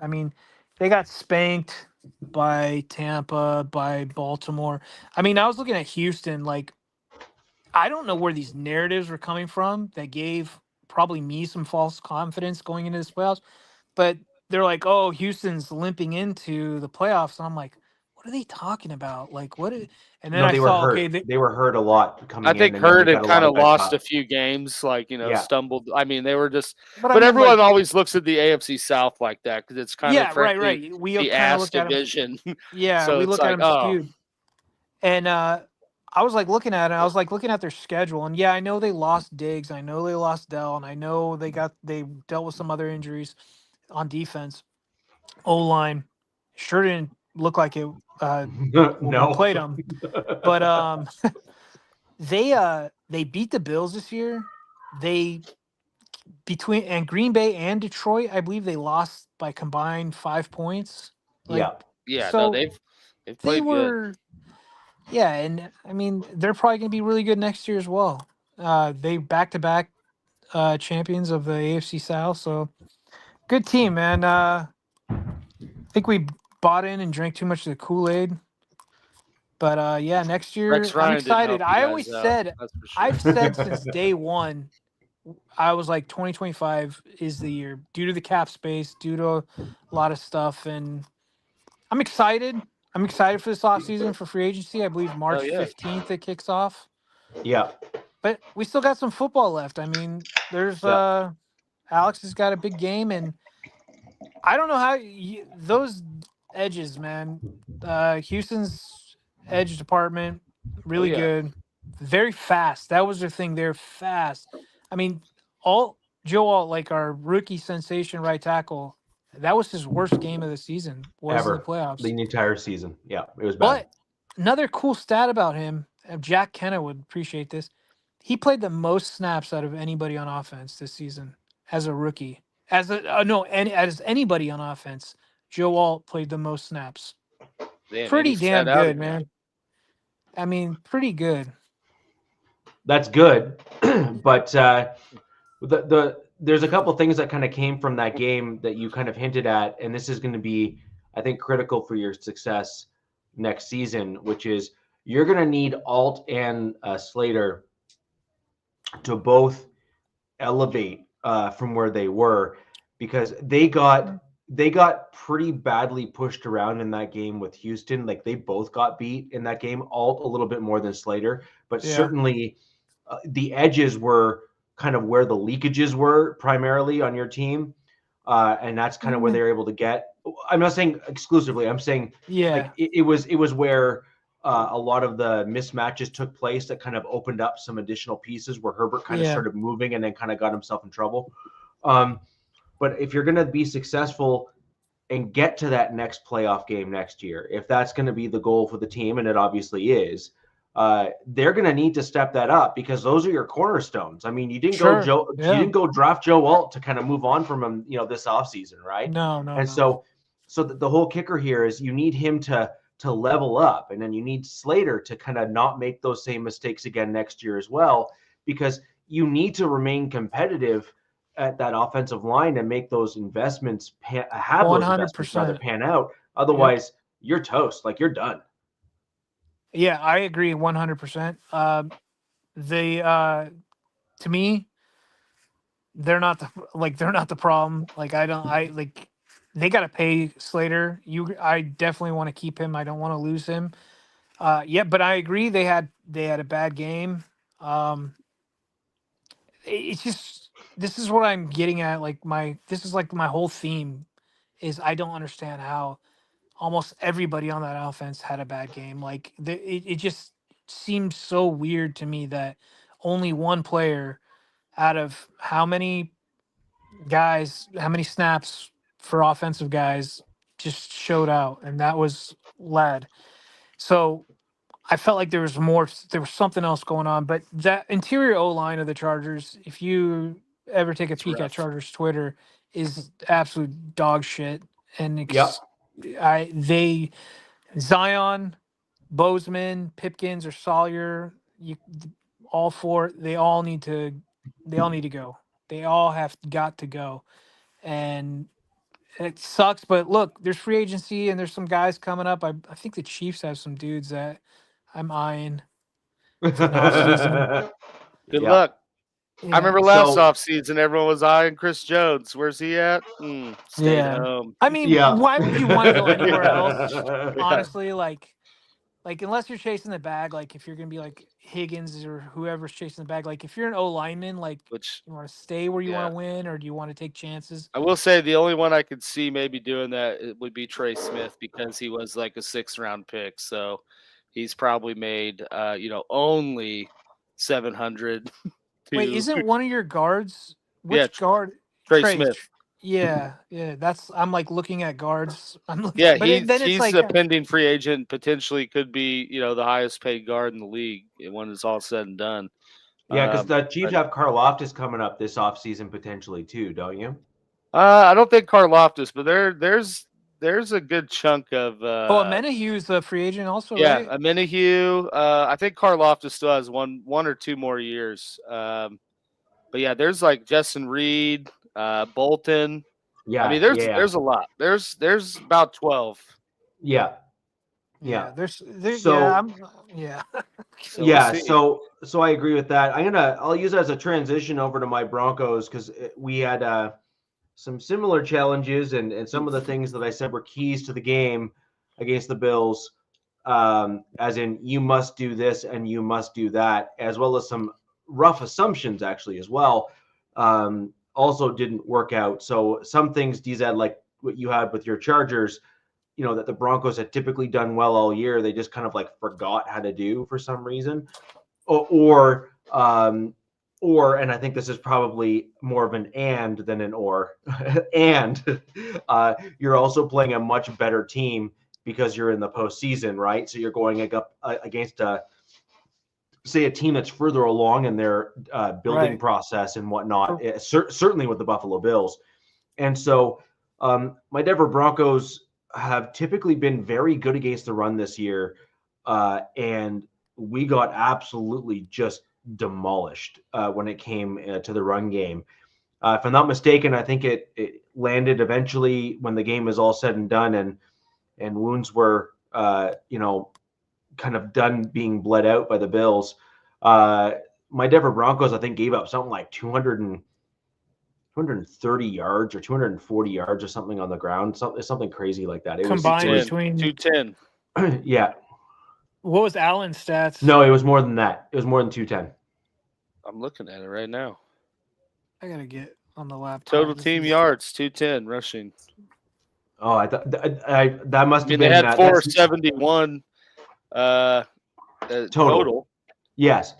they got spanked by Tampa, by Baltimore. I was looking at Houston. I don't know where these narratives were coming from that gave probably me some false confidence going into this playoffs. But they're oh, Houston's limping into the playoffs. And I'm what are they talking about? What? And then they were hurt. They were hurt a lot coming in. I think hurt and kind of lost a few games, stumbled. They were just. But everyone always looks at the AFC South like that because it's kind of right. We the ass division. So we look at them skewed. And I was looking at it. I was looking at their schedule, and I know they lost Diggs. I know they lost Dell, and I know they dealt with some other injuries on defense. O-line sure didn't look like it. No, played them, but they beat the Bills this year. Between Green Bay and Detroit, I believe they lost by combined 5 points. Yeah, So no, they've they played good. were, yeah, and I mean they're probably going to be really good next year as well. They back-to-back champions of the AFC South, so good team, man. I think we bought in and drank too much of the Kool-Aid, but yeah, next year Rex I'm Ryan didn't excited. help you I always guys out. said, That's for I've sure. said since day one, I was like 2025 is the year due to the cap space, due to a lot of stuff, and I'm excited. I'm excited for this offseason for free agency. I believe Oh March yeah. 15th it kicks off. Yeah. But we still got some football left. I mean, there's Yeah. Alex has got a big game, and I don't know how those edges, man. Houston's edge department Oh really yeah. good, very fast. That was their thing. They're fast. I mean, all Joe Alt, like our rookie sensation right tackle, that was his worst game of the season. Was in the Ever. playoffs. The entire season. Yeah. It was bad. But another cool stat about him, Jack Kenna would appreciate this. He played the most snaps out of anybody on offense this season as a rookie. As anybody on offense, Joe Alt played the most snaps. Damn, Pretty he sat damn out good, again. man. I mean, pretty good. That's good. But there's a couple things that kind of came from that game that you kind of hinted at, and this is going to be, I think, critical for your success next season, which is you're going to need Alt and Slater to both elevate from where they were, because they got pretty badly pushed around in that game with Houston. Like they both got beat in that game. Alt a little bit more than Slater, but Yeah. certainly the edges were kind of where the leakages were primarily on your team, and that's kind of where they were able to get. I'm not saying exclusively. I'm saying Yeah. like it was where a lot of the mismatches took place that kind of opened up some additional pieces where Herbert kind of started moving and then kind of got himself in trouble. But if you're going to be successful and get to that next playoff game next year, if that's going to be the goal for the team, and it obviously is, they're going to need to step that up, because those are your cornerstones. I mean, you didn't you didn't go draft Joe Alt to kind of move on from him, this offseason, right? No. And so the whole kicker here is you need him to level up, and then you need Slater to kind of not make those same mistakes again next year as well, because you need to remain competitive at that offensive line and make those investments have those investments rather 100%. pan out. Otherwise, you're toast. Like, you're done. Yeah, I agree 100%. To me, they're not the problem. Like they got to pay Slater. I definitely want to keep him. I don't want to lose him. But I agree they had a bad game. It's just, this is what I'm getting at. This is like my whole theme is I don't understand how almost everybody on that offense had a bad game. Like it just seemed so weird to me that only one player out of how many snaps for offensive guys just showed out, and that was Ladd. So I felt like there was something else going on. But that interior O line of the Chargers, if you ever take a peek at Chargers Twitter, is absolute dog shit. And Zion, Bozeman, Pipkins, or Sawyer, all four, they all need to go. They all have got to go. And it sucks, but look, there's free agency and there's some guys coming up. I think the Chiefs have some dudes that I'm eyeing for the offseason. Good luck. Yeah. I remember last offseason, everyone was eyeing Chris Jones. Where's he at? Stayed home. I mean, why would you want to go anywhere else? Honestly, like unless you're chasing the bag, like if you're gonna be like Higgins or whoever's chasing the bag, like if you're an O lineman, like you want to stay where you want to win, or do you want to take chances? I will say the only one I could see maybe doing that would be Trey Smith, because he was like a 6th round pick, so he's probably made only 700. Wait, isn't one of your guards? Which guard? Trey Smith. Yeah. That's, I'm like looking at guards. He's like a pending free agent. Potentially could be the highest paid guard in the league when it's all said and done. Yeah, because the Chiefs have Karlaftis coming up this offseason potentially too, don't you? I don't think Karlaftis, but there's there's a good chunk of Menahue's a free agent also, right? Menahue. I think Karloftis still has one or two more years. But yeah, there's like Justin Reed, Bolton. Yeah, I mean, there's a lot. There's about 12. Yeah. There's So So so I agree with that. I'll use it as a transition over to my Broncos because we had some similar challenges and some of the things that I said were keys to the game against the Bills, as in you must do this and you must do that, as well as some rough assumptions actually as well, also didn't work out. So some things, DZ, like what you had with your Chargers, that the Broncos had typically done well all year, they just kind of like forgot how to do for some reason, or and I think this is probably more of an and than an or, and you're also playing a much better team because you're in the postseason, right? So you're going up against say a team that's further along in their building process and whatnot, certainly with the Buffalo Bills. And so my Denver Broncos have typically been very good against the run this year, and we got absolutely just demolished when it came to the run game. If I'm not mistaken, I think it landed eventually when the game is all said and done, and wounds were kind of done being bled out by the Bills. My Denver Broncos, I think, gave up something like 230 yards or 240 yards or something on the ground, something crazy like that. It combined was between 210. Yeah. What was Allen's stats? No, it was more than that. It was more than 210. I'm looking at it right now. I gotta get on the laptop. Total team yards 210 rushing. Oh, I thought that must have been. They had 471 total. Yes.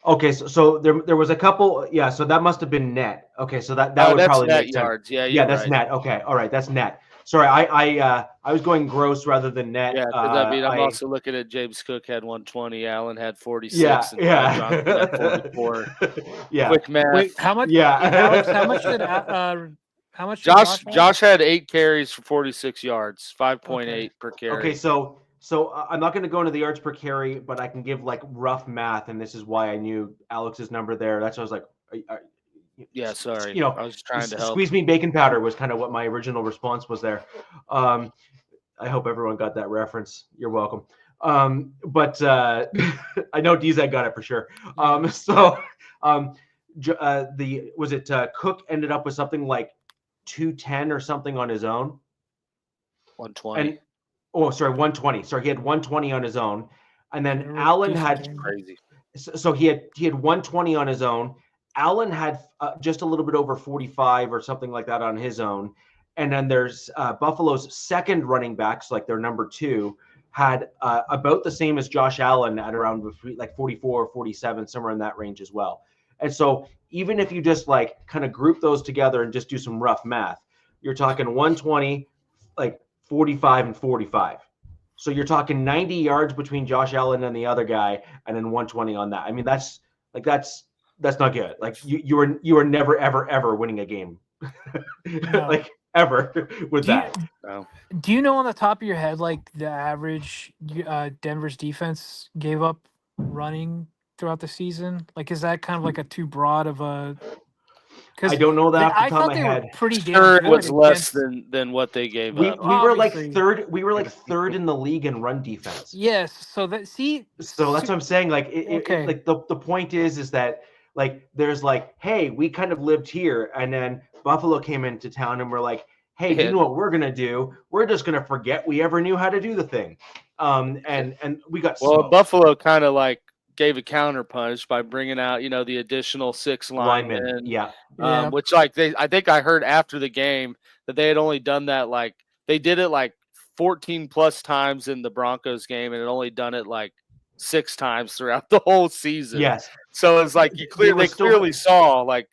Okay, so there was a couple. Yeah, so that must have been net. Okay, so that would probably net make yards. Sense. Yeah, that's right. net. Okay, all right, that's net. Sorry, I was going gross rather than net. Yeah, because I'm also looking at James Cook had 120, Allen had 46, and yeah. Johnson had 44. Yeah. Quick math. Wait, how much? Yeah. Alex, how much? Josh had 8 carries for 46 yards, 5.8 per carry. Okay, so I'm not going to go into the yards per carry, but I can give like rough math, and this is why I knew Alex's number there. That's why I was like, yeah, sorry. I was trying to help. Squeeze me bacon powder was kind of what my original response was there. I hope everyone got that reference. You're welcome. But I know DZ got it for sure. Cook ended up with something like 210 or something on his own. 120. 120. Sorry, he had 120 on his own, and then Allen had crazy. So he had 120 on his own. Allen had just a little bit over 45 or something like that on his own. And then there's Buffalo's second running backs, like their number 2, had about the same as Josh Allen at around like 44 or 47, somewhere in that range as well. And so even if you just like kind of group those together and just do some rough math, you're talking 120, like 45 and 45. So you're talking 90 yards between Josh Allen and the other guy, and then 120 on that. I mean, that's not good. Like you are never ever winning a game, like ever with that. Do you know on the top of your head like the average Denver's defense gave up running throughout the season? Like, is that kind of like a too broad of a? I don't know that off the top of my head. Pretty damn sure, it good was less than what they gave up. We were like third. We were like third in the league in run defense. Yes. So that's what I'm saying. Like, like the point is that like there's like, hey, we kind of lived here, and then Buffalo came into town, and we're like, hey, you know what we're gonna do? We're just gonna forget we ever knew how to do the thing. And we got smoked. Buffalo kind of like gave a counter punch by bringing out, the additional 6 linemen. Yeah. Which I think I heard after the game that they had only done that, like they did it like 14 plus times in the Broncos game and had only done it like 6 times throughout the whole season. Yes. So it's like they clearly saw like,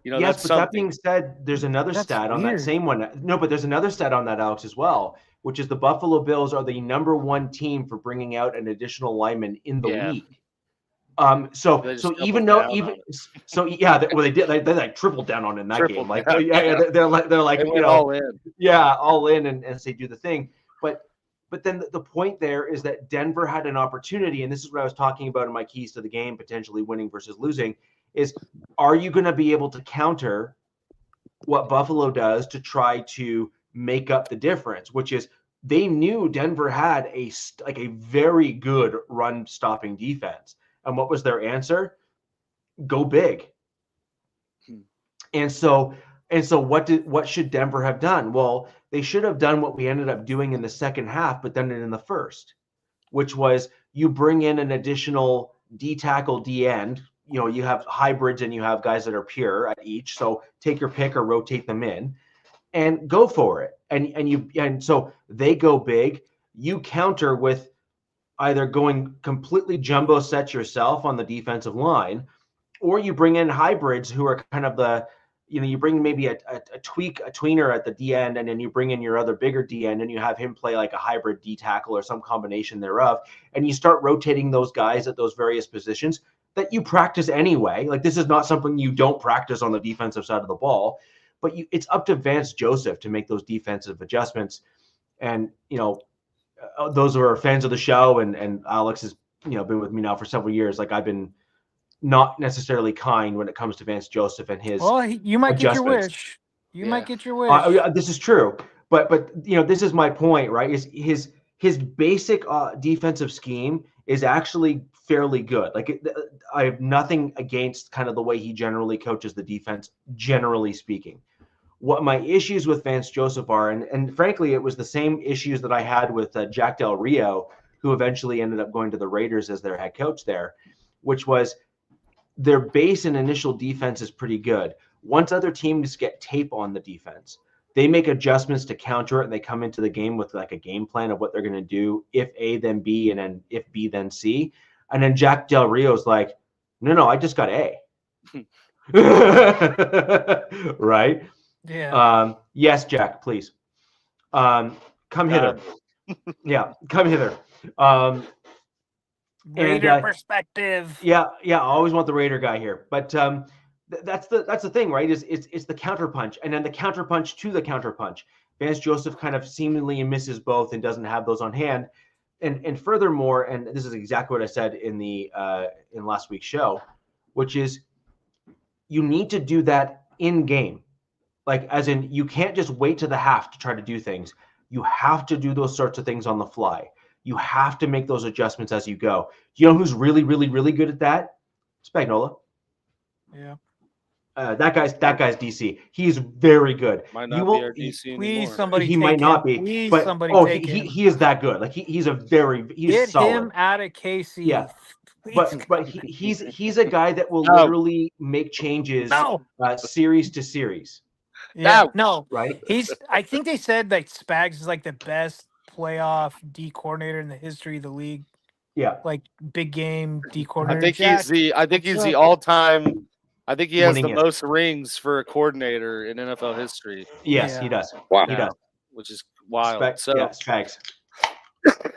yes, but that being said, there's another stat on that same one. No, but there's another stat on that, Alex, as well, which is the Buffalo Bills are the number 1 team for bringing out an additional lineman in the league. So They just so doubled even though down even on it. so yeah, they did they like tripled down on it in that Tripled game. Like down, yeah, yeah. they're like They you went know all in. yeah, all in and say do the thing. But then the point there is that Denver had an opportunity, and this is what I was talking about in my keys to the game, potentially winning versus losing, is are you going to be able to counter what Buffalo does to try to make up the difference, which is they knew Denver had a very good run stopping defense. And what was their answer? Go big. And so what should Denver have done? Well, they should have done what we ended up doing in the second half, but done it in the first, which was you bring in an additional D tackle, D end. You know, you have hybrids and you have guys that are pure at each. So take your pick or rotate them in and go for it. And so they go big. You counter with either going completely jumbo set yourself on the defensive line, or you bring in hybrids who are kind of the, you know, you bring maybe a tweener at the D end, and then you bring in your other bigger D end, and you have him play like a hybrid D tackle or some combination thereof, and you start rotating those guys at those various positions that you practice anyway. Like this is not something you don't practice on the defensive side of the ball, but it's up to Vance Joseph to make those defensive adjustments. And you know, those who are fans of the show, and Alex has been with me now for several years. Like I've been not necessarily kind when it comes to Vance Joseph and his you might get your wish. You might get your wish. This is true, but this is my point, right? Is his basic defensive scheme is actually fairly good. Like I have nothing against kind of the way he generally coaches the defense, generally speaking. What my issues with Vance Joseph are, and frankly, it was the same issues that I had with Jack Del Rio, who eventually ended up going to the Raiders as their head coach there, which was their base and initial defense is pretty good. Once other teams get tape on the defense, they make adjustments to counter it, and they come into the game with like a game plan of what they're going to do. If A, then B, and then if B, then C. And then Jack Del Rio's like, no, I just got A. Right? Yeah. Yes, Jack, please. Come hither. Yeah, come hither. Raider perspective. Yeah. I always want the Raider guy here, but that's the thing, right? It's the counterpunch, and then the counterpunch to the counterpunch. Vance Joseph kind of seemingly misses both and doesn't have those on hand. And furthermore, and this is exactly what I said in last week's show, which is you need to do that in game. Like, as in, you can't just wait to the half to try to do things. You have to do those sorts of things on the fly. You have to make those adjustments as you go. You know who's really, really, really good at that? Spagnola. Yeah. That guy's DC. He's very good. Might not be our DC anymore. Please, somebody. He might not be. Please, but somebody take him. He is that good. Like he's Get solid. him out of KC. Yeah. But he's a guy that will literally make changes series to series. Yeah, no, right? I think they said that Spags is like the best playoff D coordinator in the history of the league. Yeah, like big game D coordinator. I think he's the all-time. I think he has the most rings for a coordinator in NFL history. Yes, he does. Wow, he does, which is wild. Spags.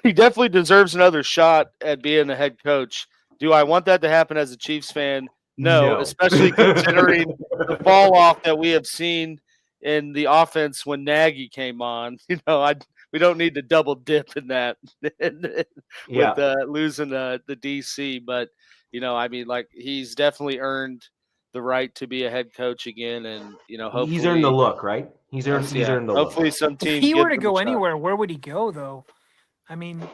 He definitely deserves another shot at being a head coach. Do I want that to happen as a Chiefs fan? No. Especially considering the fall off that we have seen in the offense when Nagy came on. We don't need to double dip in that with losing the DC. But he's definitely earned the right to be a head coach again, and hopefully he's earned the look, right? He's earned the hopefully look. some team. If he were to go anywhere, where would he go though? I mean,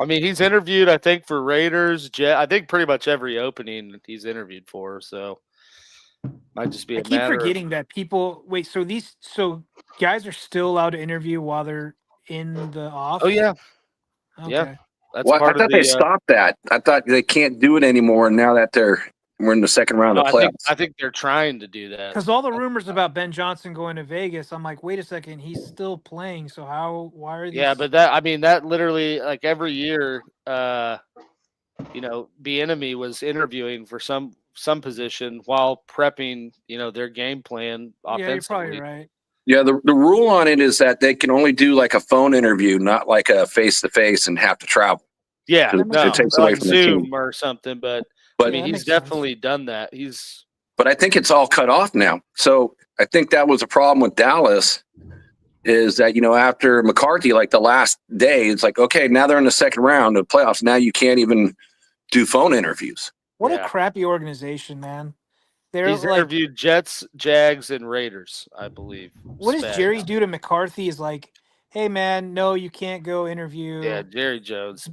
he's interviewed, I think, for Raiders, I think pretty much every opening he's interviewed for. So might just be. I keep forgetting that people wait. So guys are still allowed to interview while they're in the off. Oh yeah, okay. Yeah. That's I thought they stopped that. I thought they can't do it anymore. And now that we're in the second round of playoffs. I think they're trying to do that because all the rumors about Ben Johnson going to Vegas. I'm like, wait a second, he's still playing. So why are these? Yeah, but that literally, like, every year, Bieniemy was interviewing for some position while prepping, their game plan offensively. Yeah, you're probably right. Yeah, the rule on it is that they can only do like a phone interview, not like a face-to-face and have to travel. Yeah, it takes away from Zoom the team or something. But But I mean, he's definitely done that. But I think it's all cut off now. So I think that was a problem with Dallas is that, after McCarthy, like the last day, it's like, okay, now they're in the second round of playoffs. Now you can't even do phone interviews. What a crappy organization, man. He's interviewed Jets, Jags, and Raiders, I believe. What does Jerry do to McCarthy is like, hey, man, no, you can't go interview. Yeah, Jerry Jones,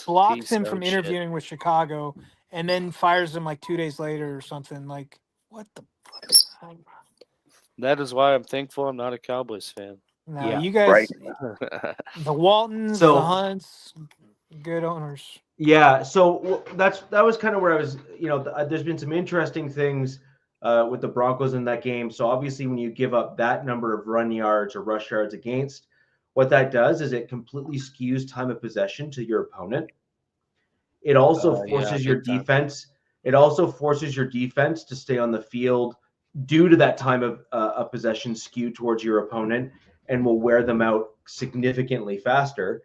blocks him from interviewing with Chicago and then fires him like 2 days later or something. Like, what the fuck? That is why I'm thankful I'm not a Cowboys fan. No, you guys, the Waltons, the Hunts, good owners. Yeah, so that was kind of where I was. There's been some interesting things with the Broncos in that game. So obviously, when you give up that number of run yards or rush yards against, what that does is it completely skews time of possession to your opponent. It also forces your defense. It also forces your defense to stay on the field due to that time of possession skew towards your opponent, and will wear them out significantly faster.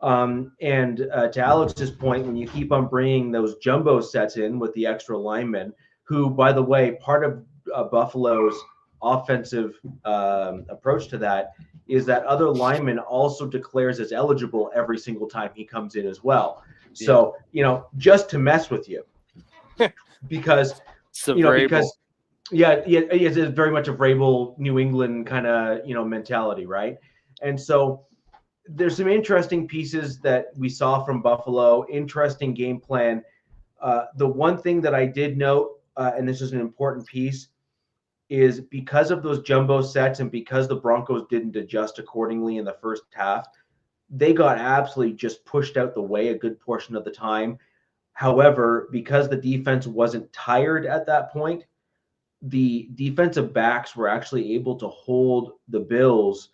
And to Alex's point, when you keep on bringing those jumbo sets in with the extra linemen, who, by the way, part of Buffalo's offensive approach to that is that other lineman also declares as eligible every single time he comes in as well. So, just to mess with you, because it's very much a Vrabel New England kind of mentality, right? And so there's some interesting pieces that we saw from Buffalo, interesting game plan. The one thing that I did note, and this is an important piece, is because of those jumbo sets and because the Broncos didn't adjust accordingly in the first half, they got absolutely just pushed out the way a good portion of the time. However, because the defense wasn't tired at that point, the defensive backs were actually able to hold the Bills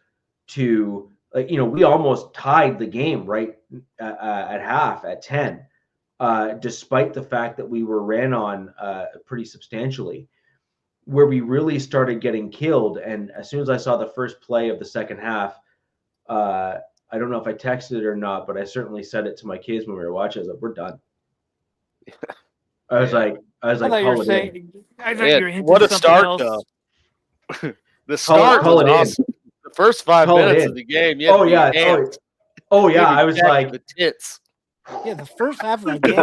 to, we almost tied the game right at half at 10, despite the fact that we were ran on pretty substantially. Where we really started getting killed, and as soon as I saw the first play of the second half, I don't know if I texted it or not, but I certainly said it to my kids when we were watching. I was like, "We're done." I was like, I thought you were saying, what a start, though. The start was awesome. The first 5 minutes of the game. I was like, the tits. Yeah, the first half of the game.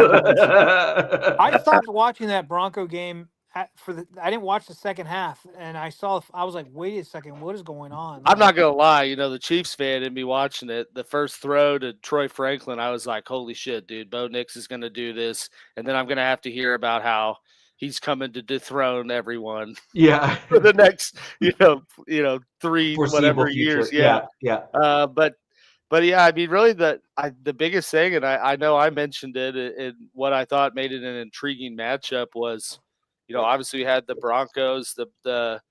I stopped watching that Bronco game I didn't watch the second half, and I was like, wait a second, what is going on? I'm not gonna lie, the Chiefs fan in me watching it, the first throw to Troy Franklin, I was like, holy shit, dude, Bo Nix is gonna do this, and then I'm gonna have to hear about how he's coming to dethrone everyone. Yeah, for the next, 3 whatever years. Yeah. But yeah, I mean, really, the biggest thing, and I know I mentioned it, and what I thought made it an intriguing matchup was, obviously we had the Broncos, the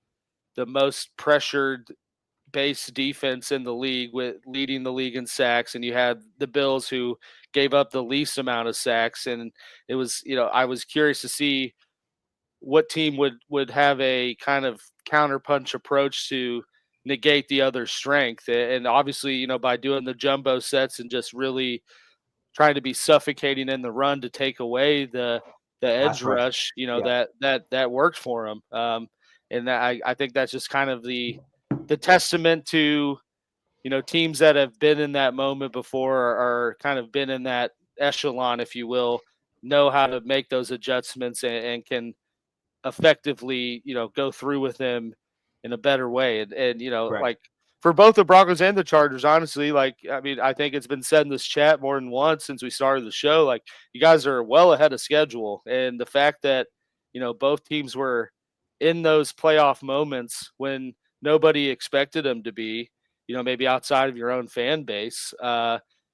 most pressured base defense in the league, with leading the league in sacks, and you had the Bills who gave up the least amount of sacks. And it was, I was curious to see what team would have a kind of counterpunch approach to negate the other strength. And obviously, by doing the jumbo sets and just really trying to be suffocating in the run to take away the edge rush, that worked for him. And I think that's just kind of the testament to, teams that have been in that moment before, or kind of been in that echelon, if you will, know how to make those adjustments and can effectively, go through with them in a better way. And like for both the Broncos and the Chargers, honestly, I think it's been said in this chat more than once since we started the show, like, you guys are well ahead of schedule. And the fact that, both teams were in those playoff moments when nobody expected them to be, maybe outside of your own fan base,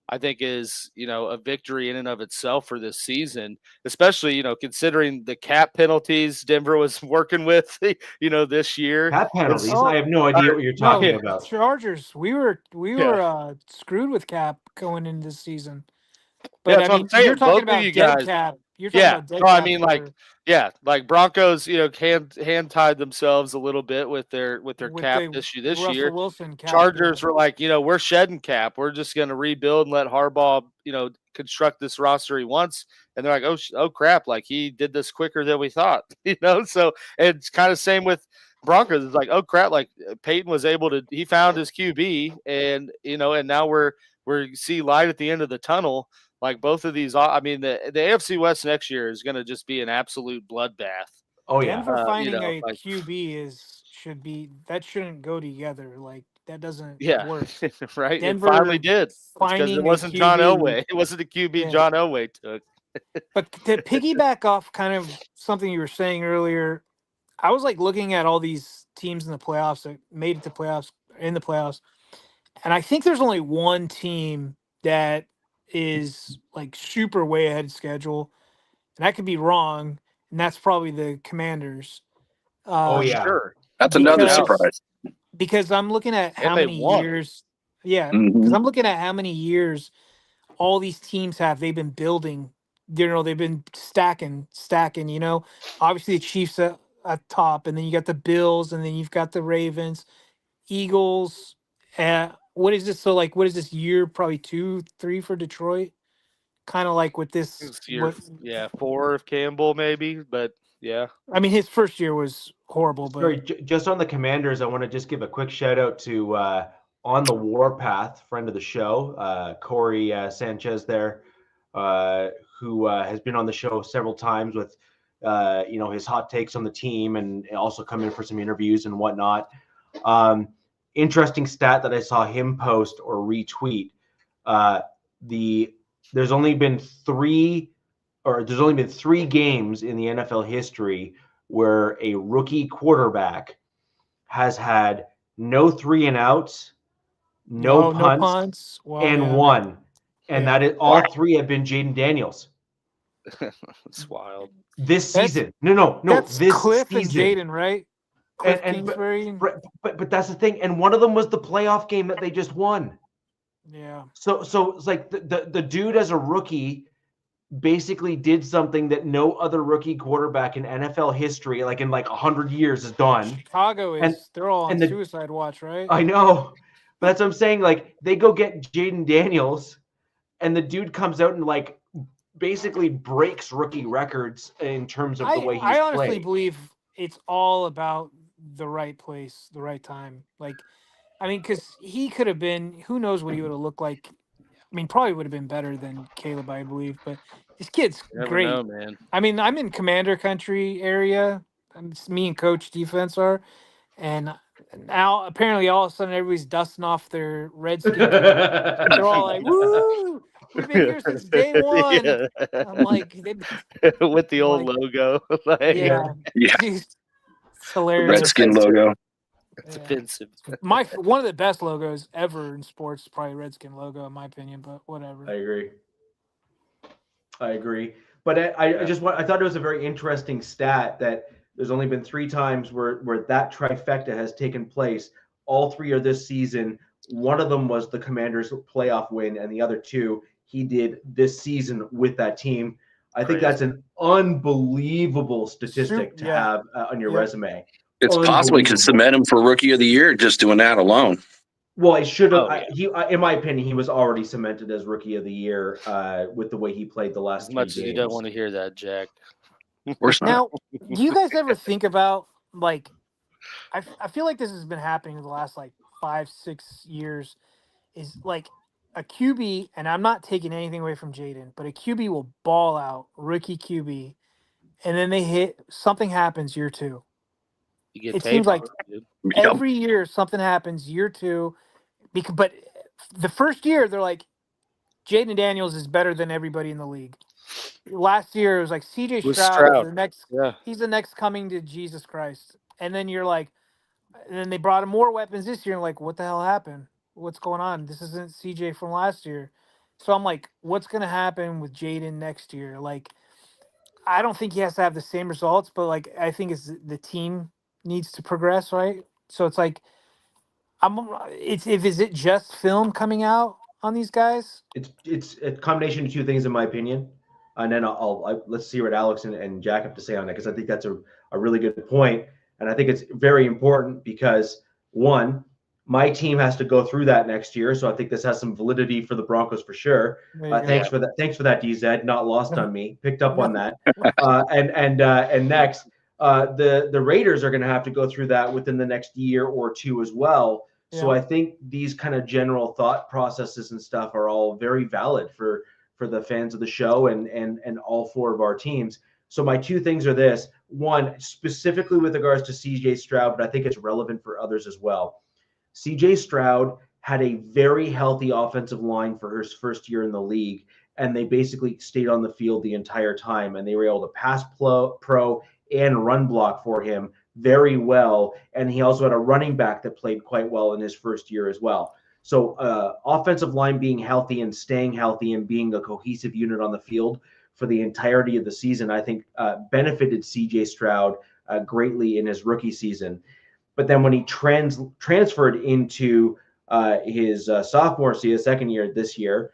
I think is, a victory in and of itself for this season, especially, considering the cap penalties Denver was working with, this year. Cap penalties? I have no idea what you're talking about. Chargers, we were screwed with cap going into this season. But I mean, you're talking about dead cap. You're talking about dead cap. I mean, like Broncos, hand tied themselves a little bit with their cap issue this year. Wilson cap. Chargers were like, we're shedding cap. We're just going to rebuild and let Harbaugh, construct this roster he wants. And they're like, oh crap, like he did this quicker than we thought, So it's kind of same with Broncos. It's like, oh crap, like Peyton was able to, he found his QB, and and now we're see light at the end of the tunnel. Like both of these, I mean, the AFC West next year is going to just be an absolute bloodbath. Oh yeah, Denver finding a QB shouldn't go together. Like that doesn't work. Right. Denver it finally did, because it wasn't John Elway. It wasn't the QB John Elway took. But to piggyback off kind of something you were saying earlier, I was like looking at all these teams in the playoffs that made it to playoffs, and I think there's only one team that is like super way ahead of schedule, and I could be wrong, and that's probably the Commanders. Sure. That's another surprise. Because I'm looking at how many years. Yeah, because I'm looking at how many years all these teams have. They've been building. They've been stacking. Obviously the Chiefs at top, and then you got the Bills, and then you've got the Ravens, Eagles. What is this? So like, what is this year? Probably 2, 3 for Detroit. Kind of like with this year, 4 of Campbell maybe, but yeah. I mean, his first year was horrible. But sorry, just on the Commanders, I want to just give a quick shout out to On the Warpath, friend of the show, Corey Sanchez there, who has been on the show several times with his hot takes on the team, and also come in for some interviews and whatnot. Interesting stat that I saw him post or retweet. There's only been 3 games in the NFL history where a rookie quarterback has had no 3 and outs, no punts, and one. And that is all 3 have been Jaden Daniels. That's wild. This season. No. That's this Cliff season. and Jaden, right? But that's the thing. And one of them was the playoff game that they just won. Yeah. So it's like the dude as a rookie basically did something that no other rookie quarterback in NFL history, like in 100 years, has done. Chicago they're all on suicide watch, right? I know. But that's what I'm saying. Like, they go get Jaden Daniels, and the dude comes out and basically breaks rookie records in terms of the way he's played. I honestly believe it's all about the right place, the right time. Like, I mean, because he could have been, who knows what he would have looked like. I mean, probably would have been better than Caleb, I believe. But this kid's great. Know, man. I mean, I'm in Commander Country area. Me and Coach Defense are. And now, apparently, all of a sudden, everybody's dusting off their Redskins. They're all like, woo! We've been here since day one. Yeah. I'm like, with the old logo. Yeah. It's hilarious. Redskin logo. It's offensive. One of the best logos ever in sports is probably Redskin logo, in my opinion, but whatever. I agree. But I thought it was a very interesting stat that there's only been 3 times where that trifecta has taken place. All 3 are this season. One of them was the Commanders' playoff win, and the other 2 he did this season with that team. I think that's an unbelievable statistic to have on your resume. It's possibly could cement him for Rookie of the Year just doing that alone. Well, he should have. In my opinion, he was already cemented as Rookie of the Year with the way he played the last 3 games. As much as you don't want to hear that, Jack. Now, do you guys ever think about, like, I feel like this has been happening the last 5-6 years, is like a QB, and I'm not taking anything away from Jaden, but a QB will ball out, rookie QB, and then something happens year 2. It seems like every year something happens year 2, but the first year they're like, Jaden Daniels is better than everybody in the league. Last year it was like CJ Stroud. He's the next coming to Jesus Christ. And then you're like, and then they brought him more weapons this year. And like, what the hell happened? What's going on? This isn't CJ from last year. So I'm like, what's going to happen with Jaden next year? Like, I don't think he has to have the same results, but I think it's the team needs to progress, right? So it's like, is it just film coming out on these guys? It's a combination of 2 things, in my opinion. And then let's see what Alex and Jack have to say on that, because I think that's a really good point. And I think it's very important because, one, My team has to go through that next year, so I think this has some validity for the Broncos for sure. Thanks for that. Thanks for that, DZ. Not lost on me. Picked up on that. And next, the Raiders are going to have to go through that within the next year or two as well. So I think these kind of general thought processes and stuff are all very valid for the fans of the show and all four of our teams. So my two things are this: one, specifically with regards to CJ Stroud, but I think it's relevant for others as well. CJ Stroud had a very healthy offensive line for his first year in the league, and they basically stayed on the field the entire time, and they were able to pass pro and run block for him very well. And he also had a running back that played quite well in his first year as well. So offensive line being healthy and staying healthy and being a cohesive unit on the field for the entirety of the season, I think benefited CJ Stroud greatly in his rookie season. But then when he transferred into his sophomore season, second year this year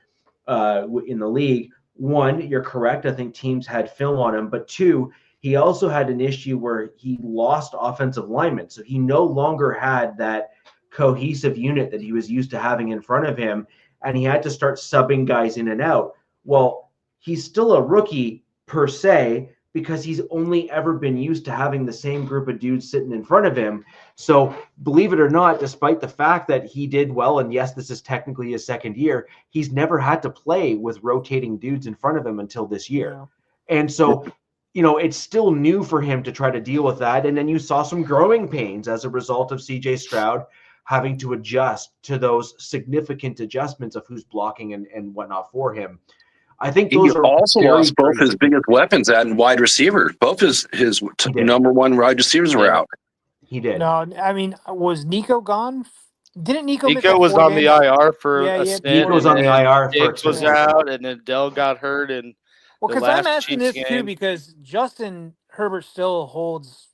in the league, one, you're correct. I think teams had film on him. But two, he also had an issue where he lost offensive linemen. So he no longer had that cohesive unit that he was used to having in front of him. And he had to start subbing guys in and out. Well, he's still a rookie per se, because he's only ever been used to having the same group of dudes sitting in front of him. So believe it or not, despite the fact that he did well, and yes, this is technically his second year, he's never had to play with rotating dudes in front of him until this year. Yeah. And so, it's still new for him to try to deal with that. And then you saw some growing pains as a result of CJ Stroud having to adjust to those significant adjustments of who's blocking and whatnot for him. I think he also lost both his biggest weapons at and wide receiver. Both his number one wide receivers were out. He did. No, I mean, was Nico gone? Didn't Nico? Nico was on the IR for a stint. Nico was on the IR. Diggs was out, and then Dell got hurt. And because I'm asking this too, because Justin Herbert still holds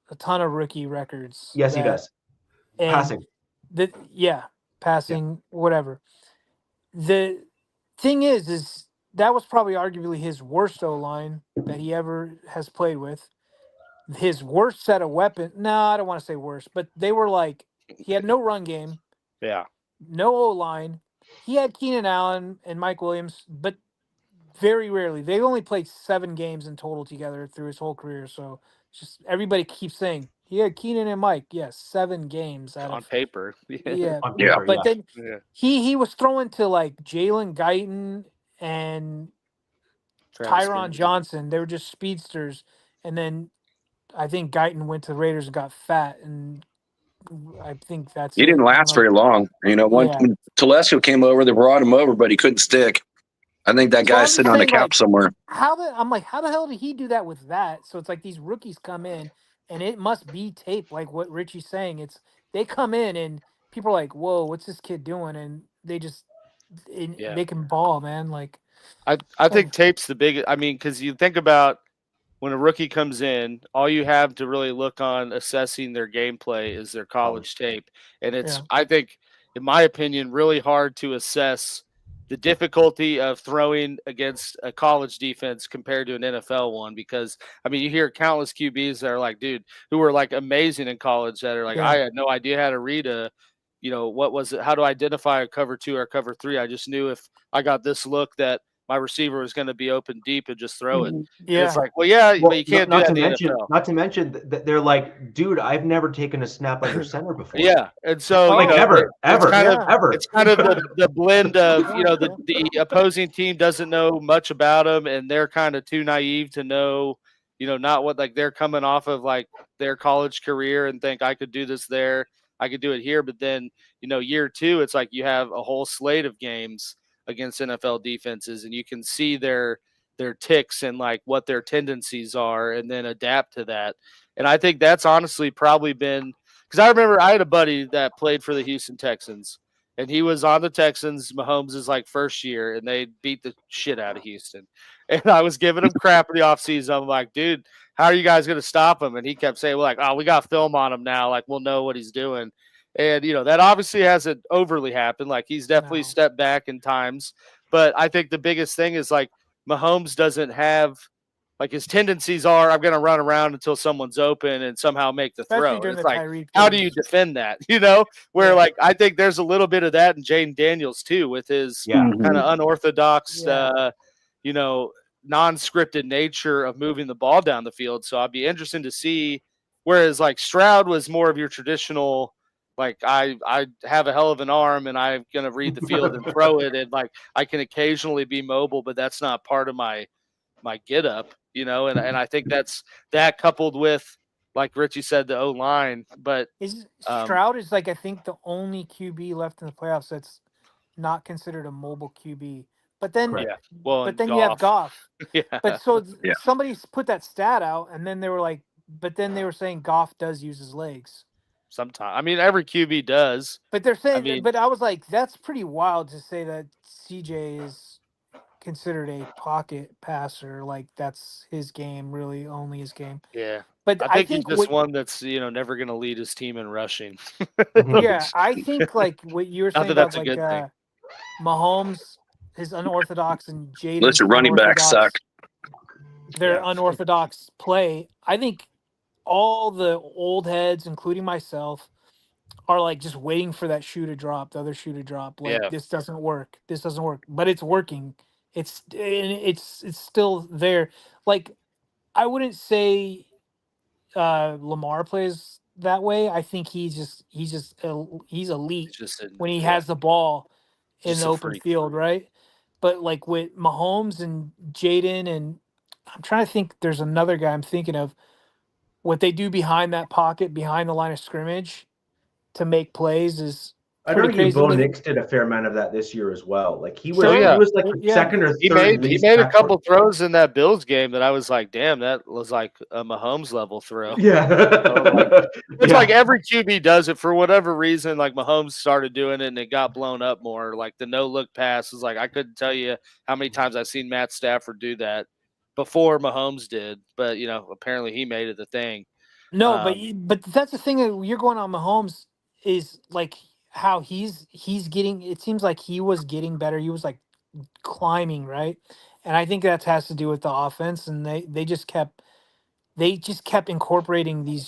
a ton of rookie records. Yes, he does. Passing. Passing, whatever. The thing is that was probably arguably his worst O-line that he ever has played with. His worst set of weapons. No, I don't want to say worst, but they were like, he had no run game. Yeah. No O-line. He had Keenan Allen and Mike Williams, but very rarely. They only played 7 games in total together through his whole career. So just everybody keeps saying he had Keenan and Mike. Yes, 7 games on paper. Yeah. On paper, but then he was throwing to like Jalen Guyton and Tyron Johnson. They were just speedsters. And then I think Guyton went to the Raiders and got fat. And I think that's he didn't last very long. When Telesco came over, they brought him over, but he couldn't stick. I think that guy's sitting on the couch somewhere. How the hell did he do that with that? So it's like these rookies come in and it must be tape, like what Richie's saying. They come in and people are like, whoa, what's this kid doing? And they just they can ball, man. Like I think tape's the biggest. I mean, because you think about when a rookie comes in, all you have to really look on assessing their gameplay is their college tape. And it's, I think, in my opinion, really hard to assess the difficulty of throwing against a college defense compared to an NFL one, because I mean, you hear countless QBs that are like, dude, who were like amazing in college that are like, I had no idea how to read what was it? How to identify a cover 2 or cover 3. I just knew if I got this look that my receiver was going to be open deep and just throw it. Yeah. It's like, but you can't do that in the NFL. Not to mention that they're like, dude, I've never taken a snap under center before. Yeah. And so ever. It's kind of the blend of, the opposing team doesn't know much about them and they're kind of too naive to know, not what, like they're coming off of like their college career and think I could do this there. I could do it here. But then, year 2, it's like you have a whole slate of games against NFL defenses and you can see their ticks and like what their tendencies are and then adapt to that. And I think that's honestly probably been, because I remember I had a buddy that played for the Houston Texans and he was on the Texans. Mahomes' like first year and they beat the shit out of Houston. And I was giving him crap in the offseason. I'm like, dude, how are you guys going to stop him? And he kept saying, we got film on him now. Like, we'll know what he's doing. And, that obviously hasn't overly happened. Like, he's definitely stepped back in times. But I think the biggest thing is, like, Mahomes doesn't have like his tendencies are, I'm going to run around until someone's open and somehow make the Especially throw. during It's the like, Tyreek how do days. you defend that? You know, where like I think there's a little bit of that in Jaden Daniels too, with his kind of unorthodox, you know, non-scripted nature of moving the ball down the field. So I'd be interested to see. Whereas like Stroud was more of your traditional, like I have a hell of an arm and I'm going to read the field and throw it, and like I can occasionally be mobile, but that's not part of my get up, you know. And I think that's that coupled with, like Richie said, the O-line. But Stroud is like, I think, the only QB left in the playoffs that's not considered a mobile QB. But then, you have Goff. But so somebody put that stat out, and then they were like, but then they were saying Goff does use his legs. Sometimes, I mean, every QB does. But they're saying, but I was like, that's pretty wild to say that CJ is considered a pocket passer. Like that's his game, really only his game. Yeah. But I think he's just one that's, you know, never going to lead his team in rushing. Yeah, I think like what you were saying about like Mahomes, his unorthodox, and Jaden's Listen, running backs suck. Their unorthodox play. I think all the old heads, including myself, are like just waiting for that shoe to drop, the other shoe to drop. Like this doesn't work. This doesn't work, but it's working. It's still there. Like I wouldn't say Lamar plays that way. I think he's elite when he has the ball in the open field, right? But like with Mahomes and Jaden, and I'm trying to think, there's another guy I'm thinking of, what they do behind that pocket, behind the line of scrimmage to make plays is I'd argue Bo Nix did a fair amount of that this year as well. Like he was, like second or third. He made a couple throws in that Bills game that I was like, damn, that was like a Mahomes level throw. Yeah. It's like every QB does it for whatever reason. Like Mahomes started doing it and it got blown up more. Like the no look pass is like, I couldn't tell you how many times I've seen Matt Stafford do that before Mahomes did. But, you know, apparently he made it the thing. No, but that's the thing that you're going on Mahomes is like how he's getting, it seems like he was getting better. He was like climbing, right? And I think that has to do with the offense, and they just kept incorporating these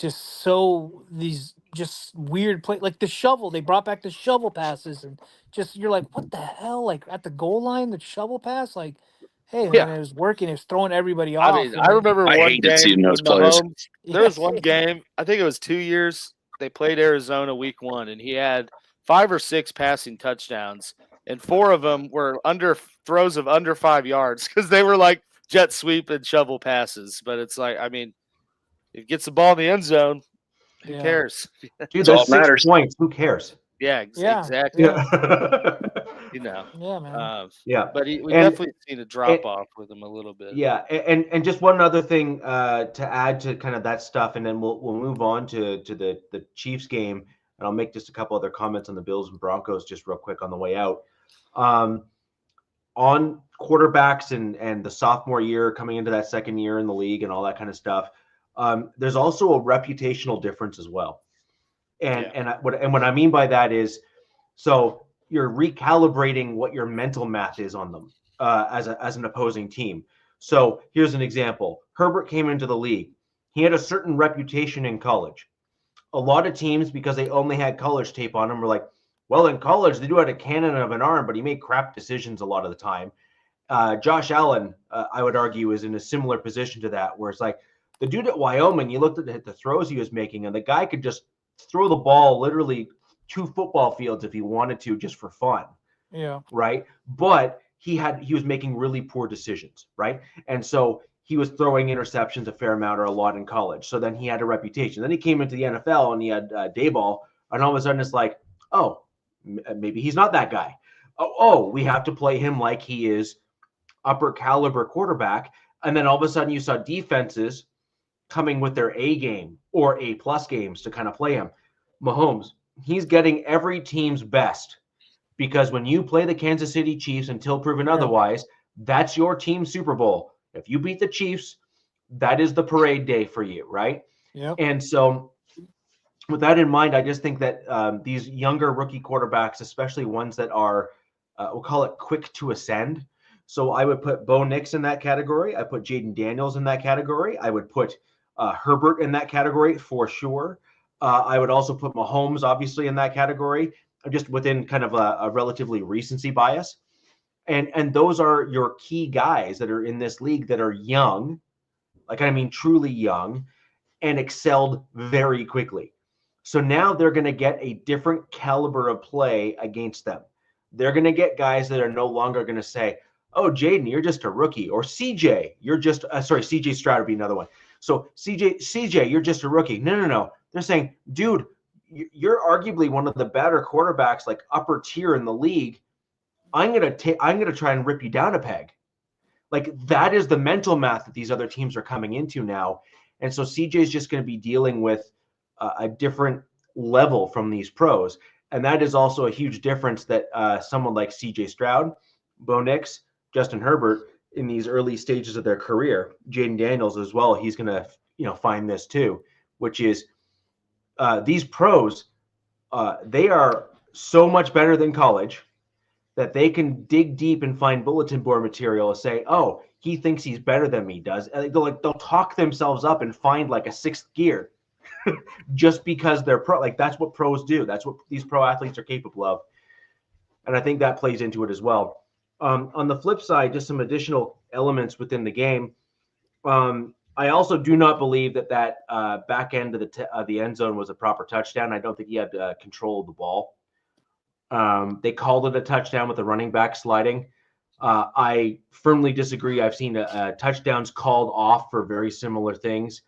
just weird play, like the shovel. They brought back the shovel passes, and just you're like, what the hell? Like at the goal line, the shovel pass, like, hey man, it was working. It was throwing everybody off. I mean, I remember one game seeing those plays. There was one game, I think it was 2 years. They played Arizona week 1, and he had 5 or 6 passing touchdowns, and 4 of them were under throws of under 5 yards because they were like jet sweep and shovel passes. But it's like, I mean, if he gets the ball in the end zone, who cares? Dude, there's 6 points. Who cares? Yeah, exactly. Yeah. You know. Yeah, man. But we definitely seen a drop off with him a little bit. Yeah, and just one other thing to add to kind of that stuff, and then we'll move on to the Chiefs game, and I'll make just a couple other comments on the Bills and Broncos just real quick on the way out. On quarterbacks and the sophomore year coming into that second year in the league and all that kind of stuff, there's also a reputational difference as well. And what I mean by that is, so you're recalibrating what your mental math is on them as an opposing team. So here's an example. Herbert came into the league. He had a certain reputation in college. A lot of teams, because they only had college tape on him, were like, well, in college, they do have a cannon of an arm, but he made crap decisions a lot of the time. Josh Allen, I would argue, is in a similar position to that, where it's like the dude at Wyoming, you looked at the throws he was making, and the guy could just throw the ball literally 2 football fields if he wanted to, just for fun. Yeah. Right. But he was making really poor decisions. Right. And so he was throwing interceptions a fair amount or a lot in college. So then he had a reputation. Then he came into the NFL and he had Dayball, and all of a sudden it's like, oh, maybe he's not that guy. Oh, we have to play him like he is upper caliber quarterback. And then all of a sudden you saw defenses coming with their A game or A+ games to kind of play him. Mahomes, he's getting every team's best, because when you play the Kansas City Chiefs until proven otherwise, that's your team Super Bowl. If you beat the Chiefs, that is the parade day for you, right? Yeah. And so with that in mind, I just think that these younger rookie quarterbacks, especially ones that are, we'll call it quick to ascend. So I would put Bo Nix in that category. I put Jaden Daniels in that category. I would put Herbert in that category for sure. I would also put Mahomes obviously in that category, just within kind of a relatively recency bias. And those are your key guys that are in this league that are young, like I mean truly young, and excelled very quickly. So now they're going to get a different caliber of play against them. They're going to get guys that are no longer going to say, oh, Jaden, you're just a rookie. Or CJ, you're just, CJ Stroud would be another one. So CJ, you're just a rookie. No. They're saying, dude, you're arguably one of the better quarterbacks, like upper tier in the league. I'm going to try and rip you down a peg. Like that is the mental math that these other teams are coming into now. And so CJ is just going to be dealing with a different level from these pros. And that is also a huge difference that someone like CJ Stroud, Bo Nix, Justin Herbert in these early stages of their career, Jaden Daniels as well, he's going to find this too, which is these pros, they are so much better than college that they can dig deep and find bulletin board material and say, oh, he thinks he's better than me does. They'll talk themselves up and find like a sixth gear just because they're pro. Like that's what pros do. That's what these pro athletes are capable of. And I think that plays into it as well. On the flip side, just some additional elements within the game. I also do not believe that back end of the end zone was a proper touchdown. I don't think he had control of the ball. They called it a touchdown with the running back sliding. I firmly disagree. I've seen touchdowns called off for very similar things.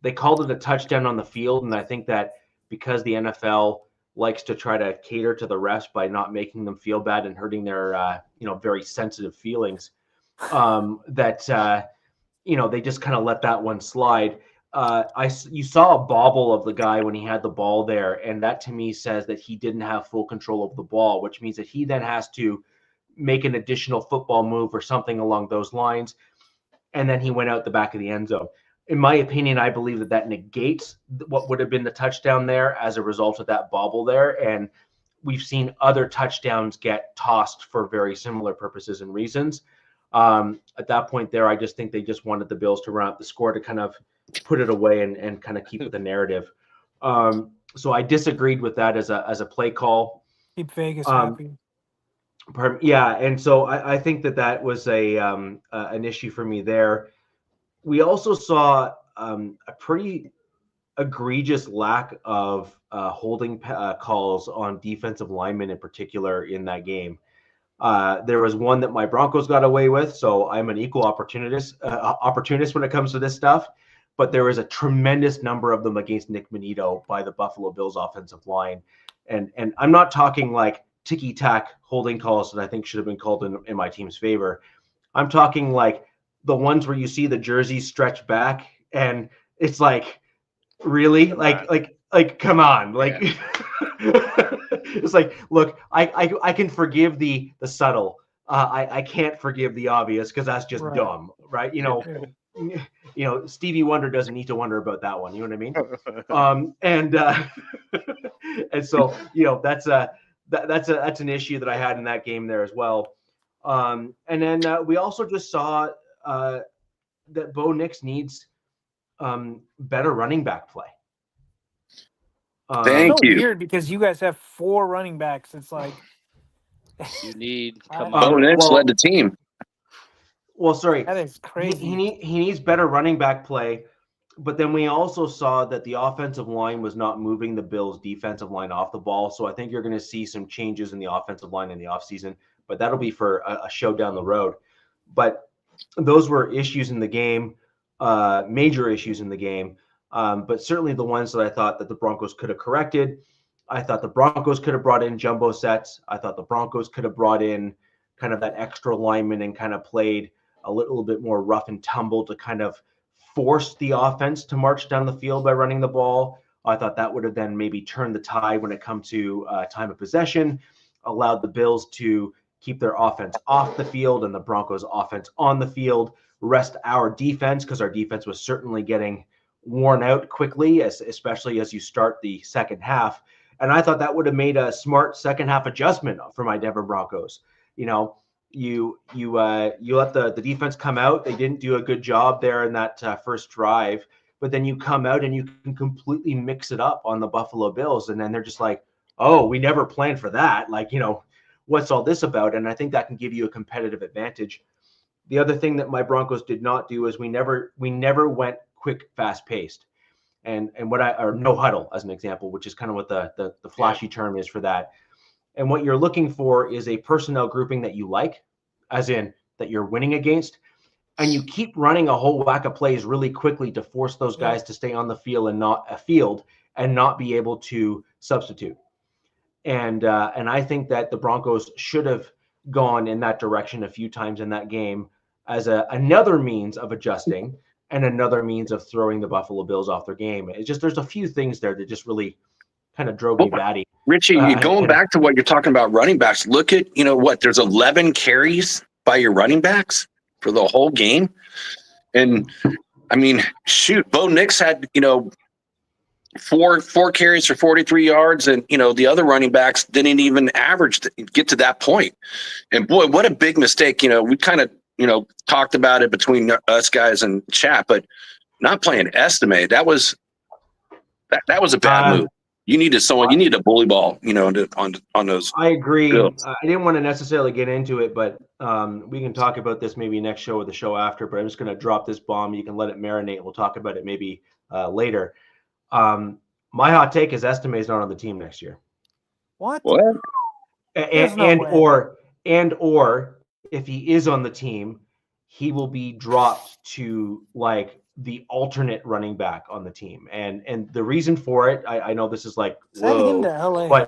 They called it a touchdown on the field, and I think that because the NFL likes to try to cater to the refs by not making them feel bad and hurting their very sensitive feelings, they just kind of let that one slide. You saw a bobble of the guy when he had the ball there, and that to me says that he didn't have full control of the ball, which means that he then has to make an additional football move or something along those lines, and then he went out the back of the end zone. In my opinion, I believe that negates what would have been the touchdown there as a result of that bobble there, and we've seen other touchdowns get tossed for very similar purposes and reasons. At that point there, I just think they just wanted the Bills to run out the score to kind of put it away and kind of keep with the narrative. So I disagreed with that as a play call. Keep Vegas happy. Yeah, and so I think that was an issue for me there. We also saw a pretty egregious lack of holding calls on defensive linemen in particular in that game. There was one that my Broncos got away with, so I'm an equal opportunist when it comes to this stuff. But there was a tremendous number of them against Nick Bonito by the Buffalo Bills offensive line. And I'm not talking like ticky-tack holding calls that I think should have been called in my team's favor. I'm talking like the ones where you see the jerseys stretch back and it's like, really? Like come on. Like yeah. It's like, look, I can forgive the subtle. I can't forgive the obvious because that's just dumb, right? Stevie Wonder doesn't need to wonder about that one. You know what I mean? And so that's an issue that I had in that game there as well. And then we also just saw that Bo Nix needs better running back play. Thank you. Weird because you guys have 4 running backs. It's like you need. Bo Nix led the team. Well, sorry, that is crazy. He needs better running back play, but then we also saw that the offensive line was not moving the Bills' defensive line off the ball. So I think you're going to see some changes in the offensive line in the offseason, but that'll be for a show down the road. But those were issues in the game, major issues in the game. But certainly the ones that I thought that the Broncos could have corrected. I thought the Broncos could have brought in jumbo sets. I thought the Broncos could have brought in kind of that extra lineman and kind of played a little bit more rough and tumble to kind of force the offense to march down the field by running the ball. I thought that would have then maybe turned the tide when it comes to time of possession, allowed the Bills to keep their offense off the field and the Broncos offense on the field, rest our defense because our defense was certainly getting worn out quickly, especially as you start the second half. And I thought that would have made a smart second half adjustment for my Denver Broncos. You let the defense come out. They didn't do a good job there in that first drive, but then you come out and you can completely mix it up on the Buffalo Bills, and then they're just like, oh, we never planned for that. Like, what's all this about? And I think that can give you a competitive advantage. The other thing that my Broncos did not do is we never went quick, fast paced. And or no huddle as an example, which is kind of what the flashy term is for that. And what you're looking for is a personnel grouping that you like, as in that you're winning against, and you keep running a whole whack of plays really quickly to force those guys to stay on the field and not be able to substitute. And I think that the Broncos should have gone in that direction a few times in that game as another means of adjusting and another means of throwing the Buffalo Bills off their game. It's just there's a few things there that just really kind of drove me batty. Richie, going back to what you're talking about running backs, look at, there's 11 carries by your running backs for the whole game. And, I mean, shoot, Bo Nix had, four carries for 43 yards, and, the other running backs didn't even get to that point. And, boy, what a big mistake. We kind of, talked about it between us guys and chat, but not playing Estime, that was a bad move. You need a bully ball, on those. I agree. Bills. I didn't want to necessarily get into it, but we can talk about this maybe next show or the show after, but I'm just going to drop this bomb. You can let it marinate. We'll talk about it maybe later. My hot take is Estime is not on the team next year. What? Or if he is on the team, he will be dropped to like the alternate running back on the team. And the reason for it, I know this is like, Send him to LA.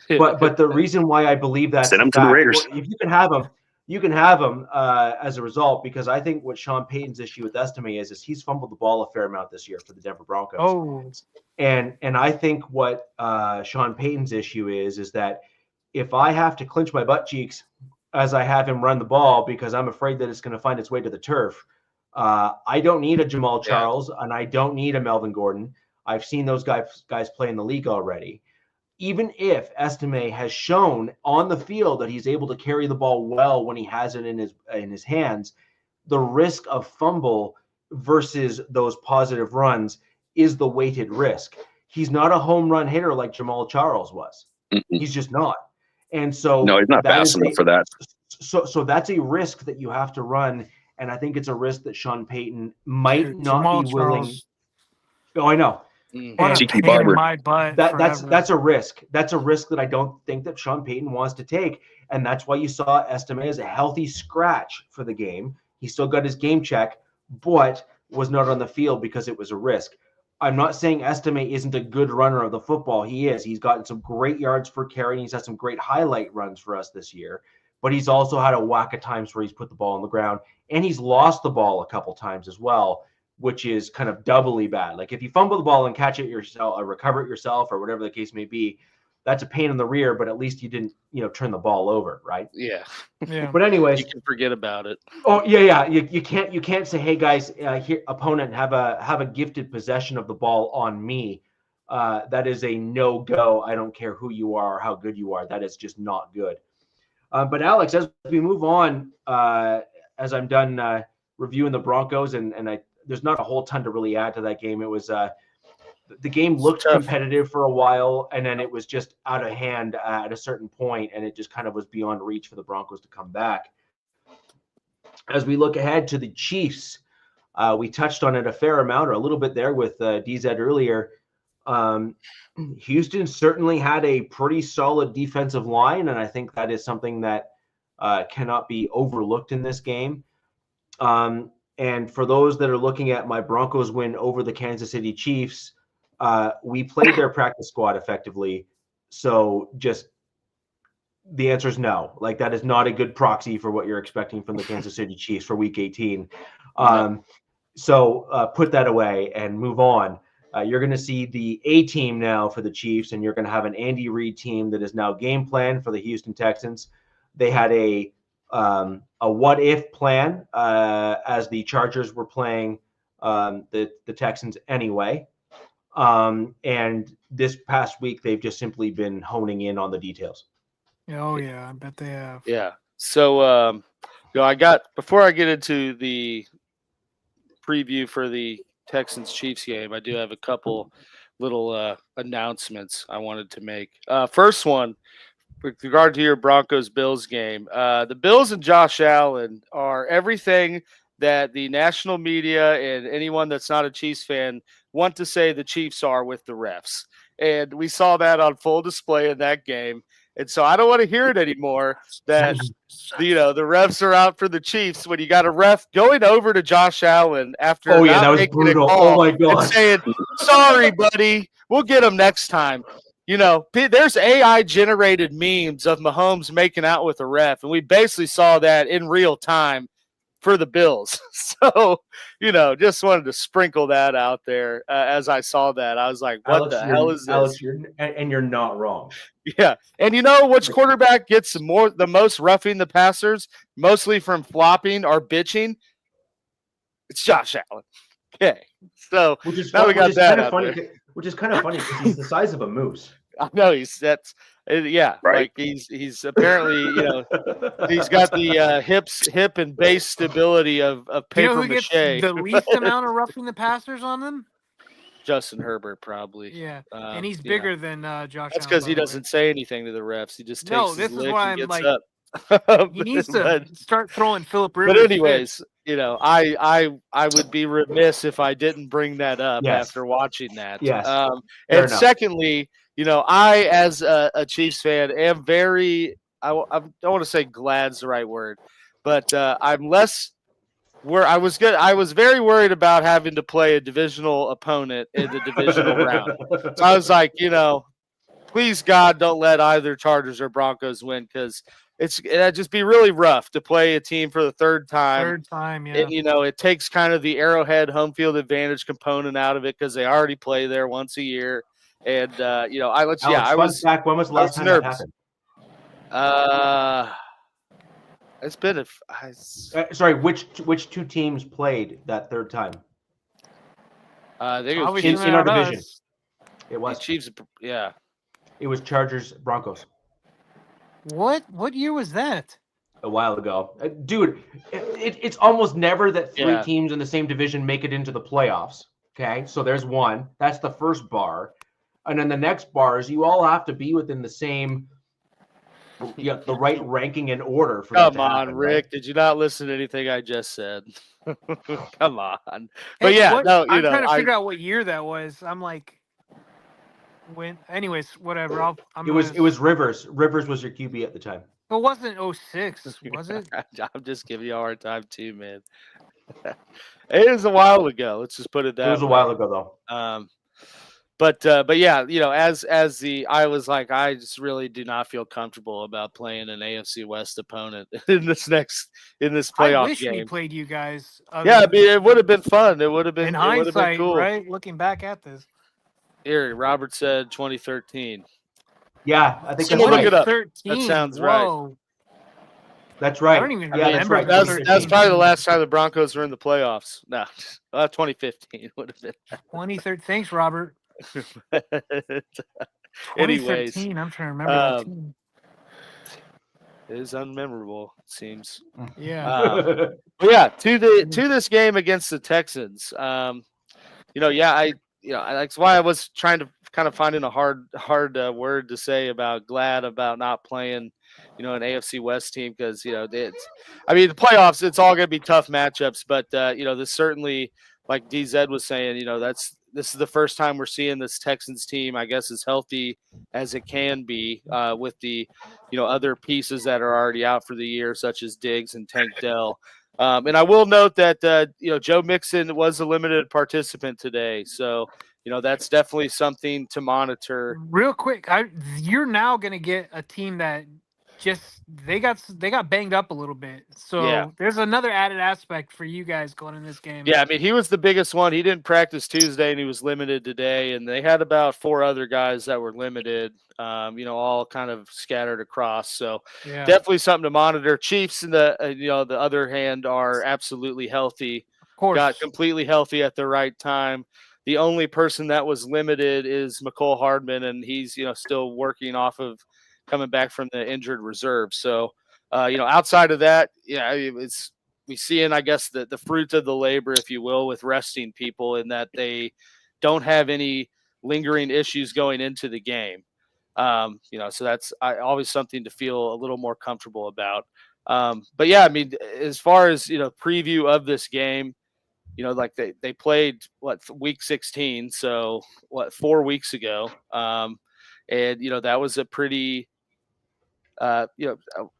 but the reason why I believe that, send him to the Raiders. If you can have him as a result, because I think what Sean Payton's issue with Estime is he's fumbled the ball a fair amount this year for the Denver Broncos. Oh, and I think what Sean Payton's issue is that if I have to clinch my butt cheeks as I have him run the ball because I'm afraid that it's going to find its way to the turf, I don't need a Jamal Charles and I don't need a Melvin Gordon. I've seen those guys play in the league already. Even if Estime has shown on the field that he's able to carry the ball well when he has it in his hands, the risk of fumble versus those positive runs is the weighted risk. He's not a home run hitter like Jamal Charles was. Mm-hmm. He's just not. And so no, he's not fast enough for that. So that's a risk that you have to run. And I think it's a risk that Sean Payton might not be willing. Oh, I know. Cheeky barber. That's a risk. That's a risk that I don't think that Sean Payton wants to take. And that's why you saw Estime as a healthy scratch for the game. He still got his game check, but was not on the field because it was a risk. I'm not saying Estime isn't a good runner of the football. He is. He's gotten some great yards per carry. He's had some great highlight runs for us this year. But he's also had a whack of times where he's put the ball on the ground. And he's lost the ball a couple times as well, which is kind of doubly bad. Like if you fumble the ball and catch it yourself or recover it yourself or whatever the case may be, that's a pain in the rear, but at least you didn't, turn the ball over, right? Yeah. But anyways, you can forget about it. Oh yeah. You can't say, hey guys, here opponent have a gifted possession of the ball on me. That is a no-go. I don't care who you are or how good you are. That is just not good. But Alex, as we move on, as I'm done reviewing the Broncos, and there's not a whole ton to really add to that game. It was the game looked competitive for a while, and then it was just out of hand at a certain point, and it just kind of was beyond reach for the Broncos to come back. As we look ahead to the Chiefs, we touched on it a fair amount, or a little bit there with DZ earlier. Houston certainly had a pretty solid defensive line, and I think that is something that cannot be overlooked in this game. And for those that are looking at my Broncos win over the Kansas City Chiefs, we played their practice squad effectively. So just the answer is no. Like that is not a good proxy for what you're expecting from the Kansas City Chiefs for Week 18. So put that away and move on. You're going to see the A team now for the Chiefs, and you're going to have an Andy Reid team that is now game plan for the Houston Texans. They had a what if plan as the Chargers were playing the Texans anyway. And this past week, they've just simply been honing in on the details. Oh, yeah, I bet they have. Yeah. So, before I get into the preview for the Texans-Chiefs game, I do have a couple little announcements I wanted to make. First one, with regard to your Broncos-Bills game, the Bills and Josh Allen are everything that the national media and anyone that's not a Chiefs fan want to say the Chiefs are with the refs. And we saw that on full display in that game. And so I don't want to hear it anymore that, the refs are out for the Chiefs when you got a ref going over to Josh Allen after that was brutal. Oh, my God. And saying, sorry, buddy, we'll get him next time. There's AI-generated memes of Mahomes making out with a ref, and we basically saw that in real time for the Bills. So, just wanted to sprinkle that out there as I saw that. I was like, what the hell is this? Alex, you're not wrong. Yeah. And which quarterback gets the most roughing the passers, mostly from flopping or bitching? It's Josh Allen. Okay. So now we got that out there. Which is kind of funny because he's the size of a moose. I know right. Like he's apparently he's got the hip and base stability of paper who mache. gets the least amount of roughing the passers on them? Justin Herbert probably. Yeah, and he's bigger than Josh. That's because he doesn't say anything to the refs. He just takes his lick and gets up. He needs to start throwing Phillip Rivers. But anyways, I would be remiss if I didn't bring that up after watching that. Yes. And secondly, I as a Chiefs fan am very I don't want to say glad's the right word, but I'm less where I was good. I was very worried about having to play a divisional opponent in the divisional round. So I was like, please God, don't let either Chargers or Broncos win because it'd just be really rough to play a team for the third time. Yeah. It takes kind of the Arrowhead home field advantage component out of it because they already play there once a year. And Alex, when was the last time that happened? It's been sorry, which two teams played that third time? I think it was in our division. It was Chiefs. Yeah, it was Chargers Broncos. What year was that? A while ago, dude. It's almost never that three teams in the same division make it into the playoffs. Okay, so there's one. That's the first bar, and then the next bar is you all have to be within the same. The right ranking and order for Come on, Rick. Right? Did you not listen to anything I just said? Come on. But I'm trying to figure out what year that was. I'm like, anyways, whatever. It was Rivers. Rivers was your QB at the time. It wasn't 06, was it? I'm just giving you a hard time too, man. It was a while ago. Let's just put it that way. It was a while ago though. But yeah, I was like, I just really do not feel comfortable about playing an AFC West opponent in this playoff I wish game. we played you guys. Yeah, it would have been fun. It would have been in hindsight, cool. Right? Looking back at this. Here, Robert said 2013. Yeah, I think someone look it up. That sounds right. That's right. I don't even remember. That's probably the last time the Broncos were in the playoffs. No, 2015 would have been. 2013. Thanks, Robert. Anyways, 2013. I'm trying to remember that team. It is unmemorable, it seems. Yeah. But yeah, to this game against the Texans. That's why I was trying to kind of finding a hard word to say about glad about not playing, an AFC West team because the playoffs, it's all going to be tough matchups, but this certainly, like DZ was saying, this is the first time we're seeing this Texans team, I guess, as healthy as it can be with the other pieces that are already out for the year, such as Diggs and Tank Dell. And I will note that Joe Mixon was a limited participant today, so that's definitely something to monitor. Real quick, you're now going to get a team that they got banged up a little bit, so there's another added aspect for you guys going in this game. Yeah, I mean, he was the biggest one. He didn't practice Tuesday, and he was limited today. And they had about 4 other guys that were limited, all kind of scattered across. So definitely something to monitor. Chiefs, in the the other hand, are absolutely healthy. Of course, got completely healthy at the right time. The only person that was limited is McCole Hardman, and he's still working off of coming back from the injured reserve. So outside of that, we see I guess the fruit of the labor, if you will, with resting people, in that they don't have any lingering issues going into the game. So that's always something to feel a little more comfortable about. But yeah, I mean, as far as, preview of this game, like they played week 16. So 4 weeks ago. And, that was a pretty, not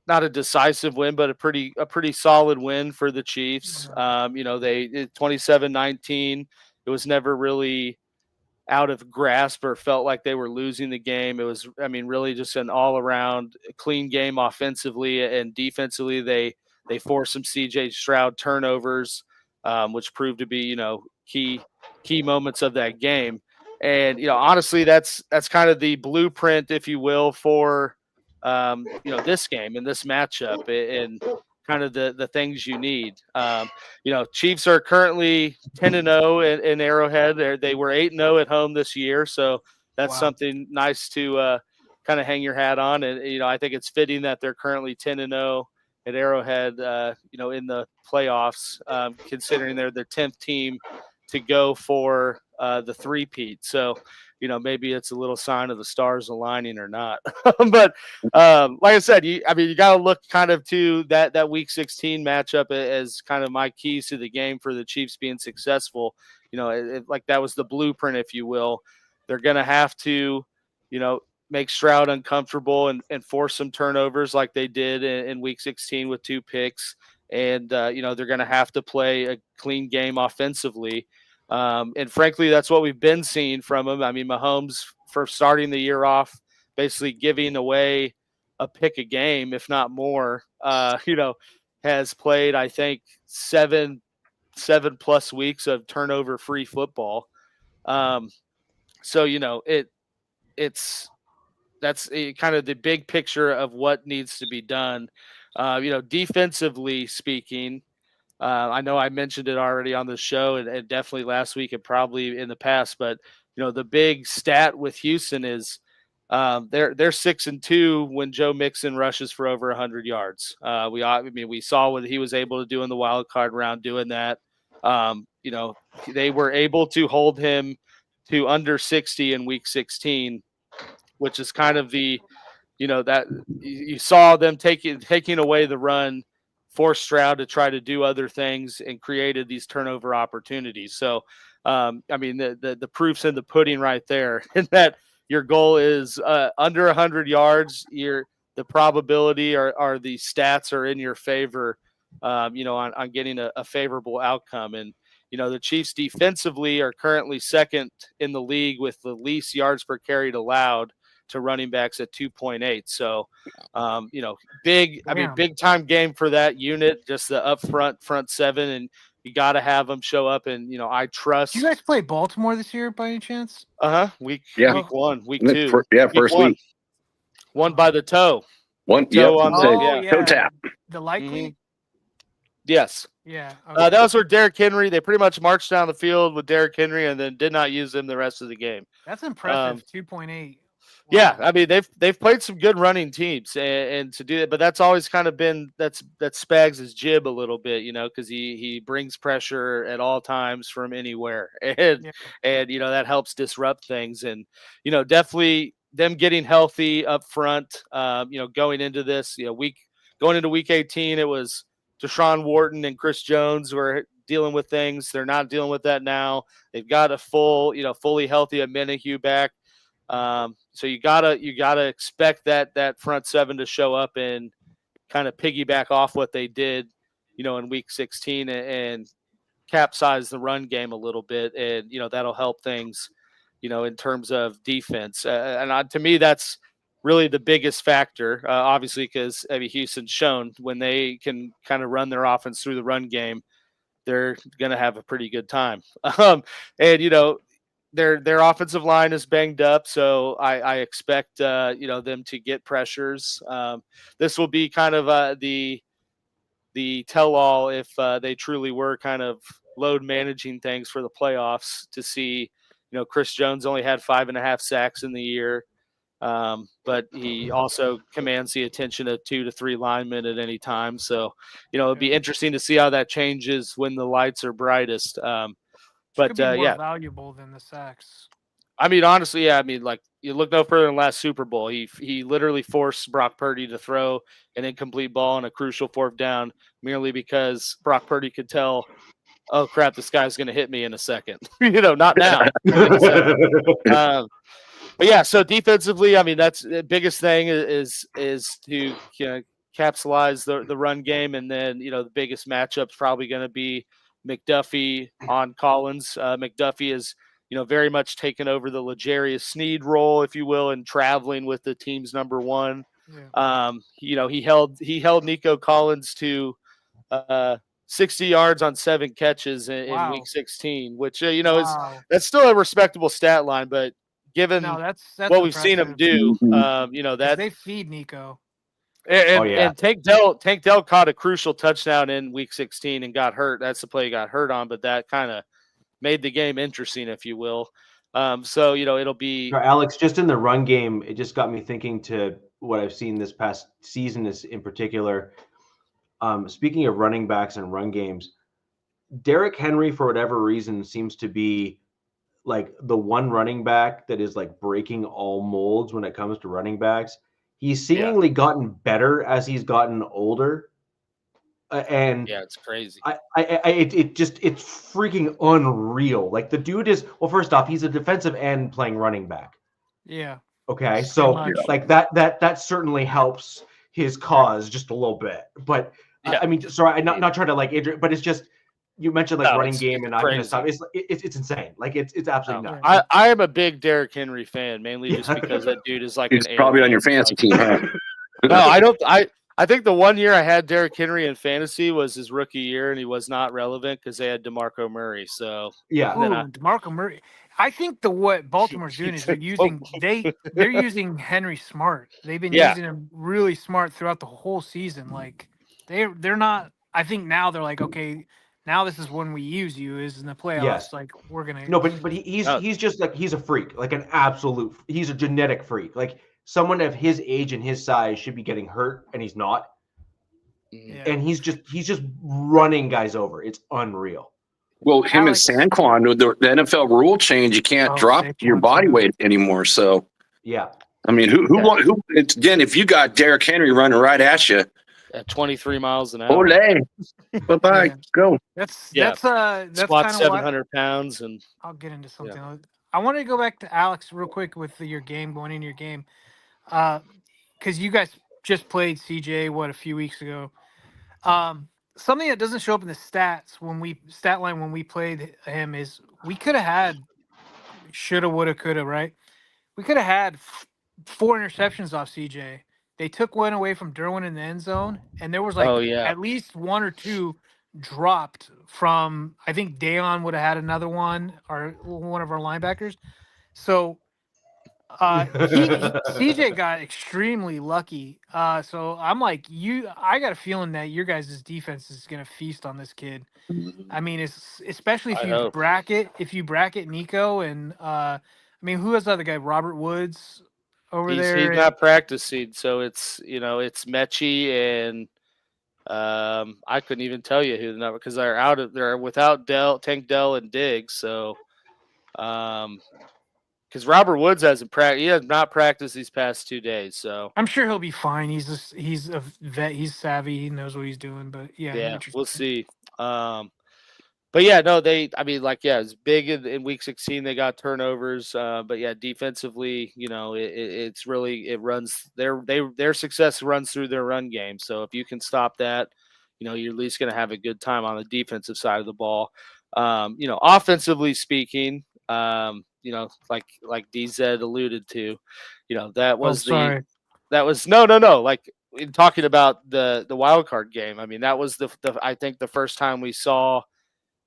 a decisive win, but a pretty solid win for the Chiefs. They 27-19. It was never really out of grasp or felt like they were losing the game. It was, really just an all around clean game offensively and defensively. They forced some CJ Stroud turnovers, which proved to be, key moments of that game. And, honestly, that's kind of the blueprint, if you will, for, this game and this matchup and kind of the things you need. Chiefs are currently 10-0 in Arrowhead. They were 8-0 at home this year. So that's something nice to kind of hang your hat on. And, I think it's fitting that they're currently 10-0 at Arrowhead, in the playoffs, considering they're the 10th team to go for the three-peat. So, maybe it's a little sign of the stars aligning or not. But like I said, you got to look kind of to that Week 16 matchup as kind of my keys to the game for the Chiefs being successful. Like that was the blueprint, if you will. They're going to have to, make Stroud uncomfortable and force some turnovers like they did in Week 16 with 2 picks. And, they're going to have to play a clean game offensively. And frankly, that's what we've been seeing from him. Mahomes, for starting the year off, basically giving away a pick a game, if not more, has played, I think, 7+ weeks of turnover free football. That's kind of the big picture of what needs to be done. Defensively speaking, I know I mentioned it already on the show and definitely last week and probably in the past, but the big stat with Houston is they're 6-2 when Joe Mixon rushes for over 100 yards. We saw what he was able to do in the wild card round doing that. They were able to hold him to under 60 in Week 16, which is kind of the that you saw them taking away the run, forced Stroud to try to do other things and created these turnover opportunities. So, the proof's in the pudding right there, in that your goal is under 100 yards. The probability or the stats are in your favor, on getting a favorable outcome. And, the Chiefs defensively are currently second in the league with the least yards per carry allowed to running backs at 2.8. So, big time game for that unit, just the front seven, and you got to have them show up. And, I trust. Did you guys play Baltimore this year by any chance? Week 1, week 2. First week. Won by the toe. Toe tap. The likely? Mm-hmm. Yes. Yeah. Okay. That was where Derrick Henry, they pretty much marched down the field with Derrick Henry and then did not use him the rest of the game. That's impressive. 2.8. Wow. Yeah, they've played some good running teams, and to do that, but that's always kind of been that's Spags' jib a little bit, because he brings pressure at all times from anywhere, and that helps disrupt things, and definitely them getting healthy up front. Going into this, going into Week 18, it was Deshaun Wharton and Chris Jones were dealing with things. They're not dealing with that now. They've got a fully healthy Amenahue back. So you gotta expect that front seven to show up and kind of piggyback off what they did, in Week 16 and capsize the run game a little bit, and that'll help things, in terms of defense. To me, that's really the biggest factor, obviously, because Houston's shown when they can kind of run their offense through the run game, they're gonna have a pretty good time. Their offensive line is banged up, so I expect them to get pressures. This will be kind of the tell-all if they truly were kind of load managing things for the playoffs. To see, Chris Jones only had 5.5 sacks in the year. But he also commands the attention of 2 to 3 linemen at any time. So, it'd be interesting to see how that changes when the lights are brightest. Could be more valuable than the sacks. I mean, honestly, yeah. I mean, like, you look no further than last Super Bowl. He literally forced Brock Purdy to throw an incomplete ball on a crucial 4th down merely because Brock Purdy could tell, oh crap, this guy's going to hit me in a second. Not now. But yeah, so defensively, I mean, that's the biggest thing is to capitalize the run game, and then the biggest matchup's probably going to be McDuffie on Collins. McDuffie is very much taken over the L'Jarius Sneed role, if you will, and traveling with the team's number 1. Yeah. He held Nico Collins to 60 yards on 7 catches in week 16, which that's still a respectable stat line, but given that's what we've seen him do, that they feed Nico. And Tank Dell caught a crucial touchdown in week 16 and got hurt. That's the play he got hurt on, but that kind of made the game interesting, if you will. So it'll be Alex, just in the run game, it just got me thinking to what I've seen this past season is in particular. Speaking of running backs and run games, Derrick Henry, for whatever reason, seems to be like the one running back that is like breaking all molds when it comes to running backs. He's seemingly gotten better as he's gotten older. And it's crazy. It's freaking unreal. Like the dude is, well, first off, he's a defensive end playing running back. Yeah. Okay. So like that certainly helps his cause just a little bit. But I mean, sorry, I'm not trying to like injure, but it's just, you mentioned like running game and not going to stop. It's insane. Like it's absolutely nuts. I am a big Derrick Henry fan, mainly just because that dude is like he's probably on your fantasy team. Huh? No, I don't. I think the one year I had Derrick Henry in fantasy was his rookie year, and he was not relevant because they had DeMarco Murray. So DeMarco Murray. I think what Baltimore's doing is they're using Henry smart. They've been using him really smart throughout the whole season. Like they're not. I think now they're like, okay, now this is when we use you is in the playoffs. Yes. Like we're gonna. No, but he's just like he's a freak, like an absolute. He's a genetic freak. Like someone of his age and his size should be getting hurt, and he's not. Yeah. And he's just running guys over. It's unreal. Well, him and Saquon, with the NFL rule change, you can't drop your body weight anymore. So I mean, who again? If you got Derrick Henry running right at you at 23 miles an hour, ole, bye-bye, go. That's squat 700 pounds, and I'll get into something. Yeah. I wanted to go back to Alex real quick with your game going into your game, because you guys just played CJ a few weeks ago. Something that doesn't show up in the stat line when we played him is we could have had shoulda, woulda, coulda, right? We could have had 4 interceptions off CJ. They took one away from Derwin in the end zone, and there was at least 1 or 2 dropped from. I think Dayon would have had another one, or one of our linebackers. So CJ got extremely lucky. So I'm like, I got a feeling that your guys' defense is going to feast on this kid. I mean, especially if you bracket Nico and I mean, who has the other guy? Robert Woods over there. He's not practicing, so it's Mechie and I couldn't even tell you who the number, because they're without Tank Dell and Diggs. So because Robert Woods has not practiced these past 2 days, so I'm sure he'll be fine. He's a vet. He's savvy. He knows what he's doing. But we'll see. But yeah, no, it's big in week 16. They got turnovers, but yeah, defensively, it's really runs their success runs through their run game. So if you can stop that, you're at least going to have a good time on the defensive side of the ball. Offensively speaking, like DZ alluded to, that was like in talking about the wild card game. I mean, that was I think the first time we saw,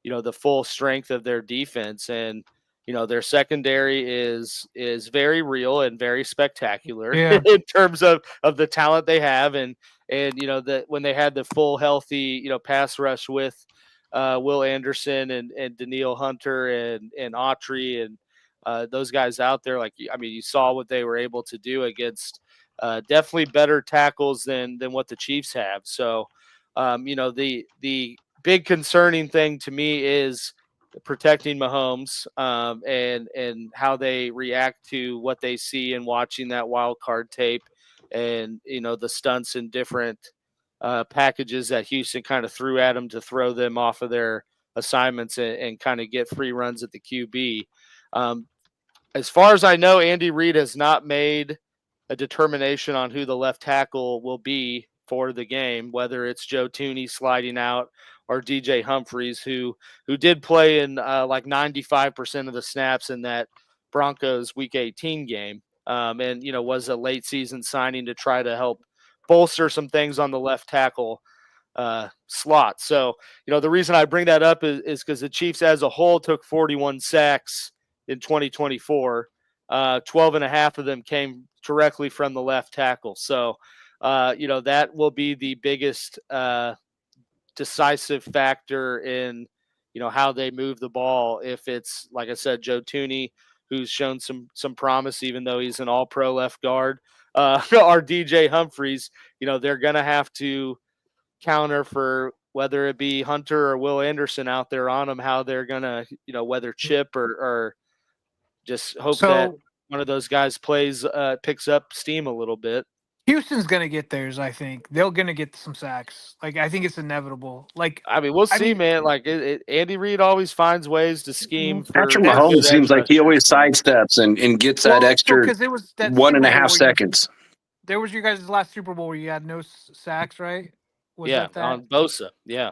the full strength of their defense, and their secondary is very real and very spectacular in terms of the talent they have, and that when they had the full healthy pass rush with Will Anderson and Daniil Hunter and Autry and those guys out there, like, I mean, you saw what they were able to do against definitely better tackles than what the Chiefs have. So, the big concerning thing to me is protecting Mahomes and how they react to what they see and watching that wild card tape and, the stunts and different packages that Houston kind of threw at them to throw them off of their assignments and kind of get free runs at the QB. As far as I know, Andy Reid has not made a determination on who the left tackle will be for the game, whether it's Joe Thuney sliding out or DJ Humphries, who did play in like 95% of the snaps in that Broncos Week 18 game, and was a late season signing to try to help bolster some things on the left tackle slot. So, the reason I bring that up is because the Chiefs as a whole took 41 sacks in 2024. 12 and a half of them came directly from the left tackle. So, that will be the biggest decisive factor in, how they move the ball. If it's, like I said, Joe Thuney, who's shown some promise, even though he's an all-pro left guard, or DJ Humphries, they're going to have to counter for whether it be Hunter or Will Anderson out there on them, how they're going to, whether chip or just hope that one of those guys picks up steam a little bit. Houston's going to get theirs, I think. They're going to get some sacks. Like, I think it's inevitable. Like, I mean, we'll see, man. Like, Andy Reid always finds ways to scheme. Patrick Mahomes seems like he always sidesteps and gets that extra 1.5 seconds. There was your guys' last Super Bowl where you had no sacks, right? Was that on Bosa. Yeah.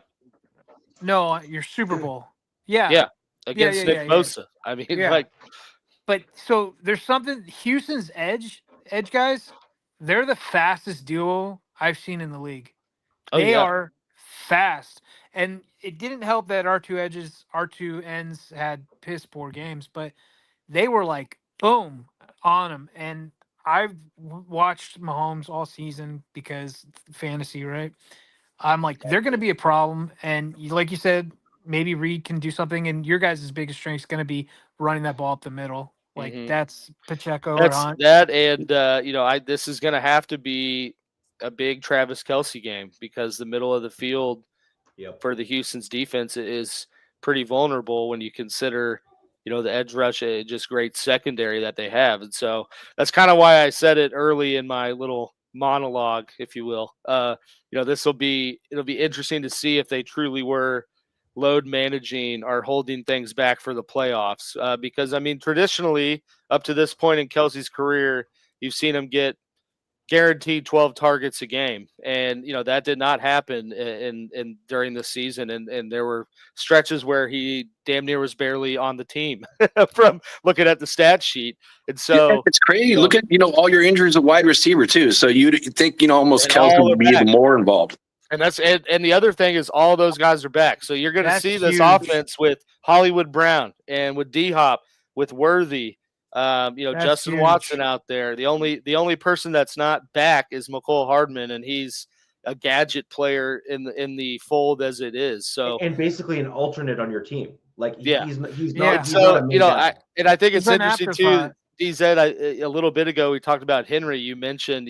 No, your Super Bowl. Yeah. Yeah. Against Nick Bosa. I mean, But so there's something. Houston's edge guys, they're the fastest duo I've seen in the league. They are fast. And it didn't help that our two ends had piss poor games, but they were like, boom, on them. And I've watched Mahomes all season because fantasy, right? I'm like, they're going to be a problem. And like you said, maybe Reed can do something. And your guys' biggest strength is going to be running that ball up the middle. Like that's Pacheco or Hunt. This is going to have to be a big Travis Kelce game because the middle of the field for the Houston's defense is pretty vulnerable when you consider, the edge rush, just great secondary that they have. And so that's kind of why I said it early in my little monologue, if you will. It'll be interesting to see if they truly were load managing or holding things back for the playoffs. Because, I mean, traditionally, up to this point in Kelce's career, you've seen him get guaranteed 12 targets a game. And, that did not happen in during the season. And there were stretches where he damn near was barely on the team from looking at the stat sheet. And so it's crazy. Look at, all your injuries at wide receiver too. So you'd think, almost Kelce would be even more involved. And and the other thing is all those guys are back. So you're going to see this offense with Hollywood Brown and with D-Hop, with Worthy, Justin Watson out there. The only person that's not back is McCole Hardman, and he's a gadget player in the fold as it is. So and basically an alternate on your team. Like he's not. I think it's interesting too. DZ, a little bit ago we talked about Henry. You mentioned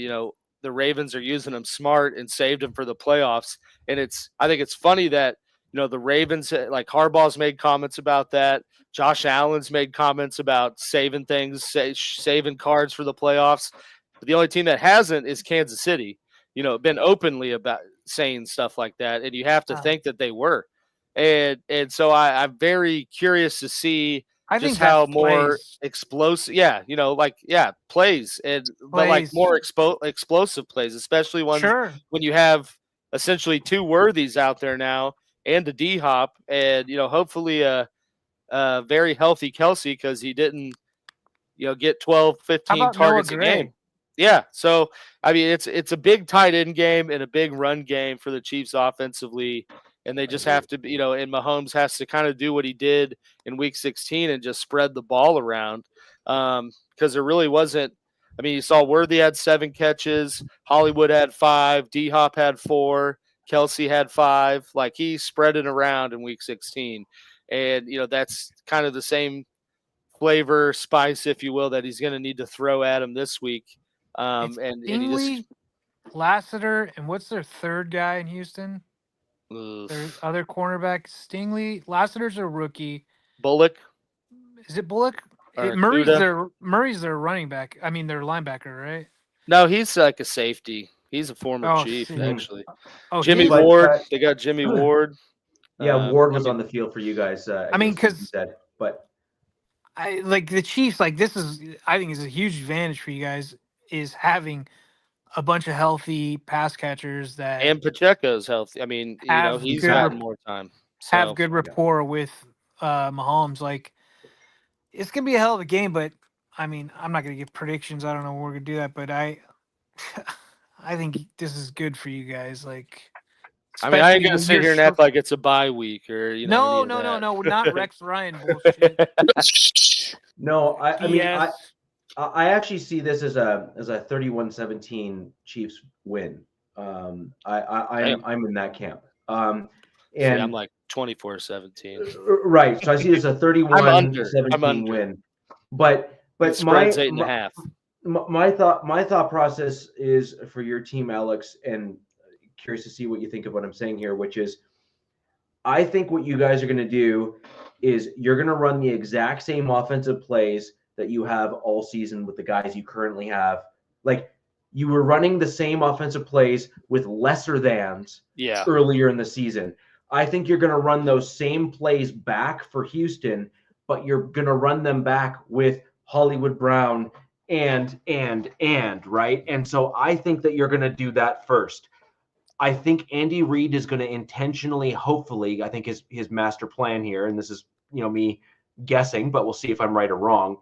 the Ravens are using him smart and saved him for the playoffs. And I think it's funny that, the Ravens, like Harbaugh's made comments about that. Josh Allen's made comments about saving things, saving cards for the playoffs. But the only team that hasn't is Kansas City, been openly about saying stuff like that. And you have to think that they were. And so I'm very curious to see just how more explosive, plays but like more explosive plays, especially when you have essentially two worthies out there now and a D-Hop and, hopefully a very healthy Kelce because he didn't, get 12, 15 targets a game. Yeah. So, I mean, it's a big tight end game and a big run game for the Chiefs offensively. And they just have to, and Mahomes has to kind of do what he did in Week 16 and just spread the ball around because there really wasn't. I mean, you saw Worthy had 7 catches, Hollywood had 5, D-Hop had 4, Kelce had 5. Like he spread it around in Week 16, and that's kind of the same flavor, spice, if you will, that he's going to need to throw at him this week. And he just Lassiter, and what's their third guy in Houston? Their other cornerback, Stingley. Lassiter's a rookie. Bullock. Is it Bullock? Murray's their running back. I mean, their linebacker, right? No, he's like a safety. He's a former Chief, see. actually. Oh, Jimmy Ward. They got Jimmy Ward. Yeah, Ward was on the field for you guys. I mean, because but I like the Chiefs. Like this is, I think, is a huge advantage for you guys is having a bunch of healthy pass catchers that and Pacheco's healthy. I mean, he's gotten more time. So. Have good rapport with Mahomes. Like it's gonna be a hell of a game, but I mean, I'm not gonna give predictions. I don't know when we're gonna do that, but I think this is good for you guys. Like. I mean, I ain't gonna sit here and act like it's a bye week or No, we're not Rex Ryan bullshit. No, I mean, I actually see this as a 31-17 Chiefs win. I'm in that camp. And I'm like 24-17. Right. So I see it as a 31-17 win. But the spread's 8.5. My thought process is for your team, Alex, and curious to see what you think of what I'm saying here, which is I think what you guys are going to do is you're going to run the exact same offensive plays that you have all season with the guys you currently have. Like you were running the same offensive plays with lesser thans earlier in the season. I think you're going to run those same plays back for Houston, but you're going to run them back with Hollywood Brown and right. And so I think that you're going to do that first. I think Andy Reid is going to intentionally, hopefully, I think his master plan here, and this is me guessing, but we'll see if I'm right or wrong,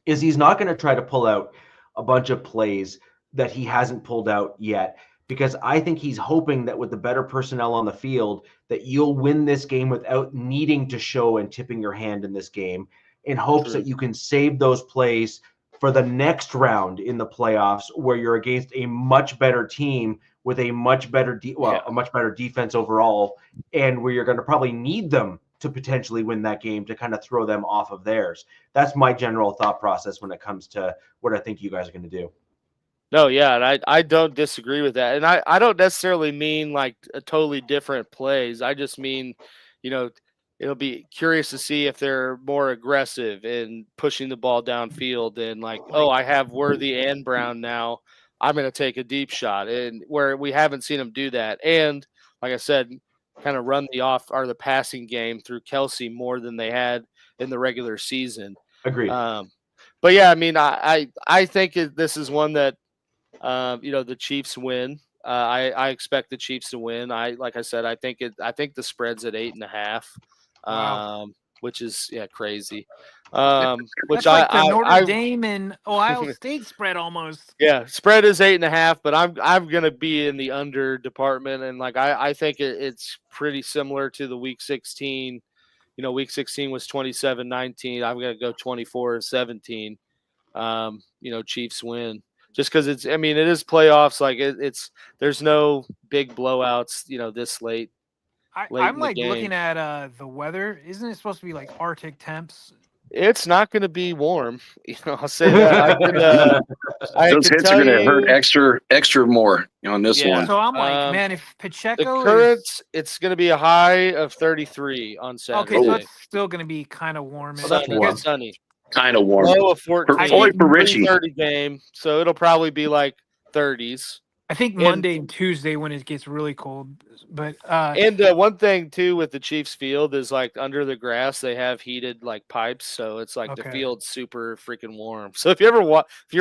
is he's not going to try to pull out a bunch of plays that he hasn't pulled out yet, because I think he's hoping that with the better personnel on the field that you'll win this game without needing to show and tipping your hand in this game, in hopes that you can save those plays for the next round in the playoffs where you're against a much better team with a much better a much better defense overall, and where you're going to probably need them to potentially win that game to kind of throw them off of theirs. That's my general thought process when it comes to what I think you guys are going to do. No, yeah, and I don't disagree with that. And I don't necessarily mean like a totally different plays. I just mean, it'll be curious to see if they're more aggressive in pushing the ball downfield and like, I have Worthy and Brown now. I'm going to take a deep shot, and where we haven't seen them do that. And like I said, kind of run the passing game through Kelsey more than they had in the regular season. Agreed. But yeah, I mean, I think this is one that, the Chiefs win. I expect the Chiefs to win. Like I said, I think the spread's at 8.5. Wow. Which is crazy. Which that's like the Notre Dame and Ohio State spread almost. Yeah, spread is 8.5, but I'm gonna be in the under department, and like I think it's pretty similar to the Week 16. Week 16 was 27-19. I'm gonna go 24-17. Chiefs win. Just because it is playoffs. Like there's no big blowouts. This late. I'm like looking at the weather. Isn't it supposed to be like Arctic temps? It's not going to be warm. I'll say that. Those hits are going to hurt extra more on this one. So I'm like, man, if Pacheco the currents, it's going to be a high of 33 on Saturday. Okay, so it's still going to be kind of warm. Sunny. Kind of warm. Low of 14. Only for Richie. 30 game, so it'll probably be like 30s. I think Monday and Tuesday when it gets really cold. But one thing too with the Chiefs field is like under the grass they have heated like pipes, so it's like the field's super freaking warm. So if you're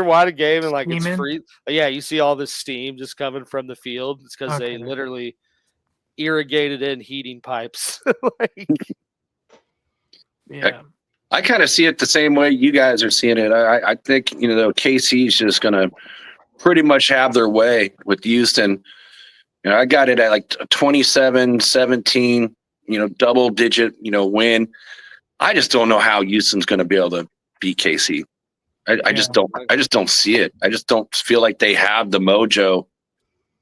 watching a game and like it's free, you see all this steam just coming from the field. It's because they literally irrigated in heating pipes. I kind of see it the same way you guys are seeing it. I think KC's just going to pretty much have their way with Houston. I got it at like 27-17, double digit, win. I just don't know how Houston's going to be able to beat KC. I just don't see it. I just don't feel like they have the mojo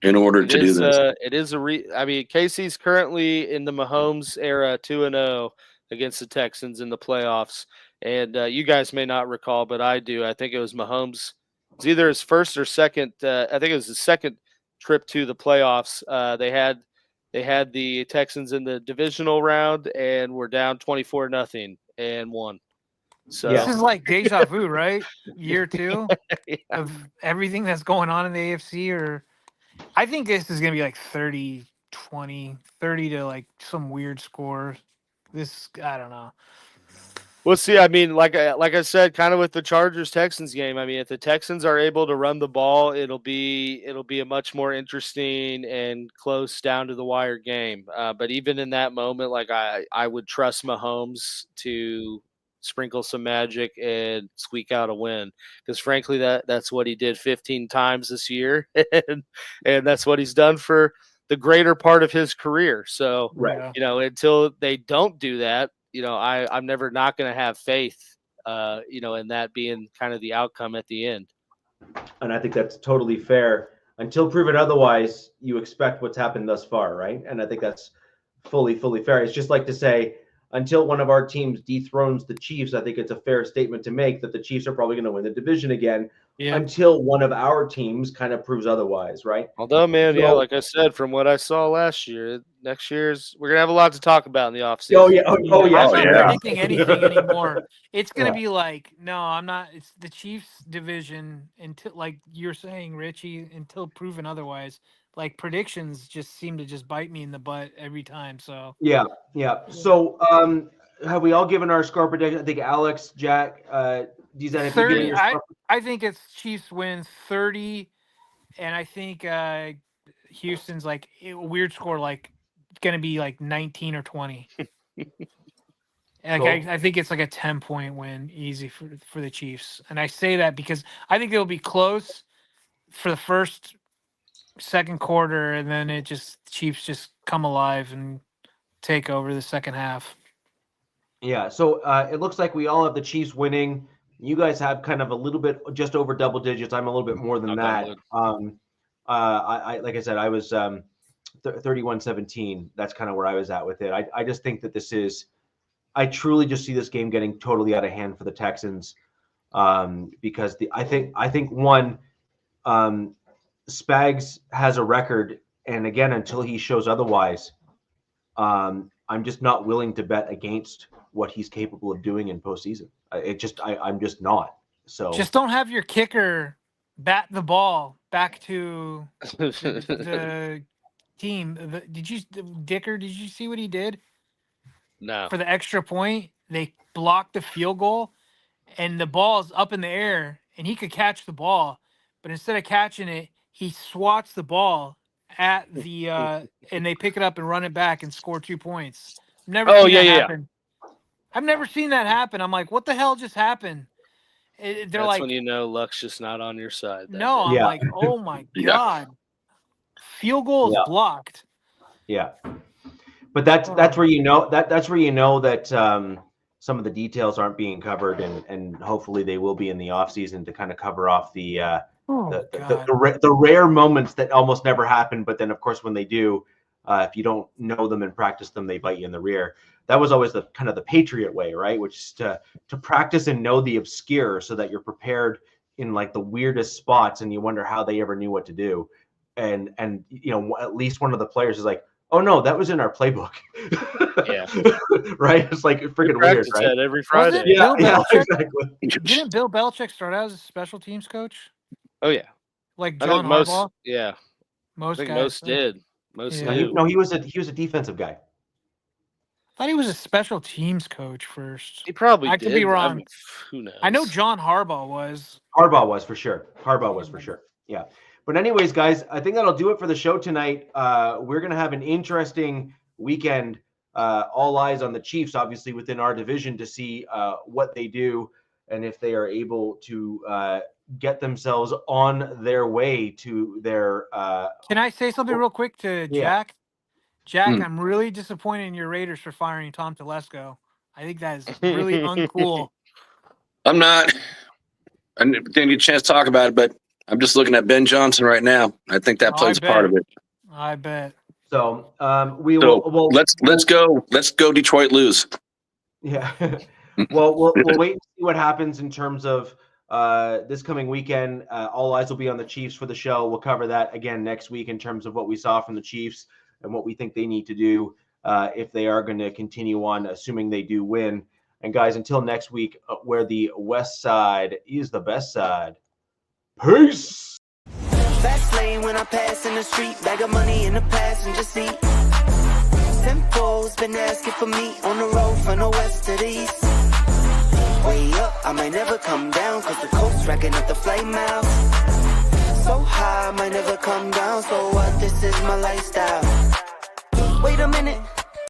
in order to do this. KC's currently in the Mahomes era 2-0 against the Texans in the playoffs. And you guys may not recall, but I do. I think it was Mahomes. It was either his first or second. I think it was his second trip to the playoffs. They had the Texans in the divisional round and were down 24-0 and won. So This is like deja vu, right? Year 2 yeah. of everything that's going on in the AFC. Or I think this is going to be like 30-20, 30 to like some weird score. This, I don't know. We'll see. I mean, like I said, kind of with the Chargers-Texans game. I mean, if the Texans are able to run the ball, it'll be a much more interesting and close down to the wire game. But even in that moment, like I would trust Mahomes to sprinkle some magic and squeak out a win, because frankly, that's what he did 15 times this year, and that's what he's done for the greater part of his career. So, Right. Until they don't do that, I'm never not going to have faith, in that being kind of the outcome at the end. And I think that's totally fair. Until proven otherwise, you expect what's happened thus far, right? And I think that's fully fair. It's just like to say, until one of our teams dethrones the Chiefs, I think it's a fair statement to make that the Chiefs are probably going to win the division again. Yeah. Until one of our teams kind of proves otherwise, right? Although, man, like I said, from what I saw last year, next year's we're gonna have a lot to talk about in the offseason. Oh yeah, oh yeah. I'm not predicting anything anymore. It's gonna Yeah. be like, no, I'm not. It's the Chiefs division until, like you're saying, Richie, until proven otherwise. Like predictions just seem to just bite me in the butt every time. So Yeah. So, have we all given our score prediction? I think Alex, Jack, DZ, have you given your score? I think it's Chiefs wins 30, and I think Houston's like a weird score, like it's gonna be like 19 or 20. Like Cool. I think it's like a 10-point win, easy for the Chiefs, and I say that because I think it'll be close for the first, second quarter, and then Chiefs just come alive and take over the second half. Yeah. So it looks like we all have the Chiefs winning. You guys have kind of a little bit just over double digits. I'm a little bit more than that. I like I said, I was 31-17. That's kind of where I was at with it. I just think that this is. I truly just see this game getting totally out of hand for the Texans, because I think one, Spags has a record, and again, until he shows otherwise, I'm just not willing to bet against what he's capable of doing in postseason. I'm just not. So just don't have your kicker bat the ball back to the team. Did you see what he did? No. For the extra point, they blocked the field goal, and the ball's up in the air, and he could catch the ball, but instead of catching it, he swats the ball at the and they pick it up and run it back and score 2 points. I've never seen that happen. I'm like, what the hell just happened? They're That's like, when you know luck's just not on your side. No, I'm like, oh my god, field goal is blocked. Yeah, but that's where you know that's where you know that some of the details aren't being covered, and hopefully they will be in the offseason to kind of cover off the rare moments that almost never happen. But then, of course, when they do, if you don't know them and practice them, they bite you in the rear. That was always the kind of the Patriot way, right? Which is to practice and know the obscure so that you're prepared in like the weirdest spots, and you wonder how they ever knew what to do. And at least one of the players is like, oh no, that was in our playbook. Yeah. Right? It's like freaking weird, right? That every Friday. Yeah, exactly. Didn't Bill Belichick start out as a special teams coach? Oh yeah. Like John Harbaugh? Yeah. Most did. Most Yeah. did. No, he was a defensive guy. I thought he was a special teams coach first. He probably I did. could be wrong. I mean, who knows? I know John Harbaugh was. Harbaugh was for sure. Yeah. But anyways, guys, I think that'll do it for the show tonight. We're going to have an interesting weekend. All eyes on the Chiefs, obviously, within our division to see what they do and if they are able to get themselves on their way to their Can I say something real quick to Jack? Jack, I'm really disappointed in your Raiders for firing Tom Telesco. I think that is really uncool. I'm not. I didn't get a chance to talk about it, but I'm just looking at Ben Johnson right now. I think that plays a part of it. I bet. So we will. Let's go. Let's go. Detroit lose. Yeah. Well, we'll wait and see what happens in terms of this coming weekend. All eyes will be on the Chiefs for the show. We'll cover that again next week in terms of what we saw from the Chiefs and what we think they need to do if they are going to continue on, assuming they do win. And guys, until next week, where the West Side is the best side. Peace. Fast lane when I pass in the street, bag of money in the passenger seat. Simcoe's been asking for me on the road from the west to the east. Way up, I might never come down, cause the coast's racking up the flame out. So high, I might never come down, so what, this is my lifestyle. Wait a minute,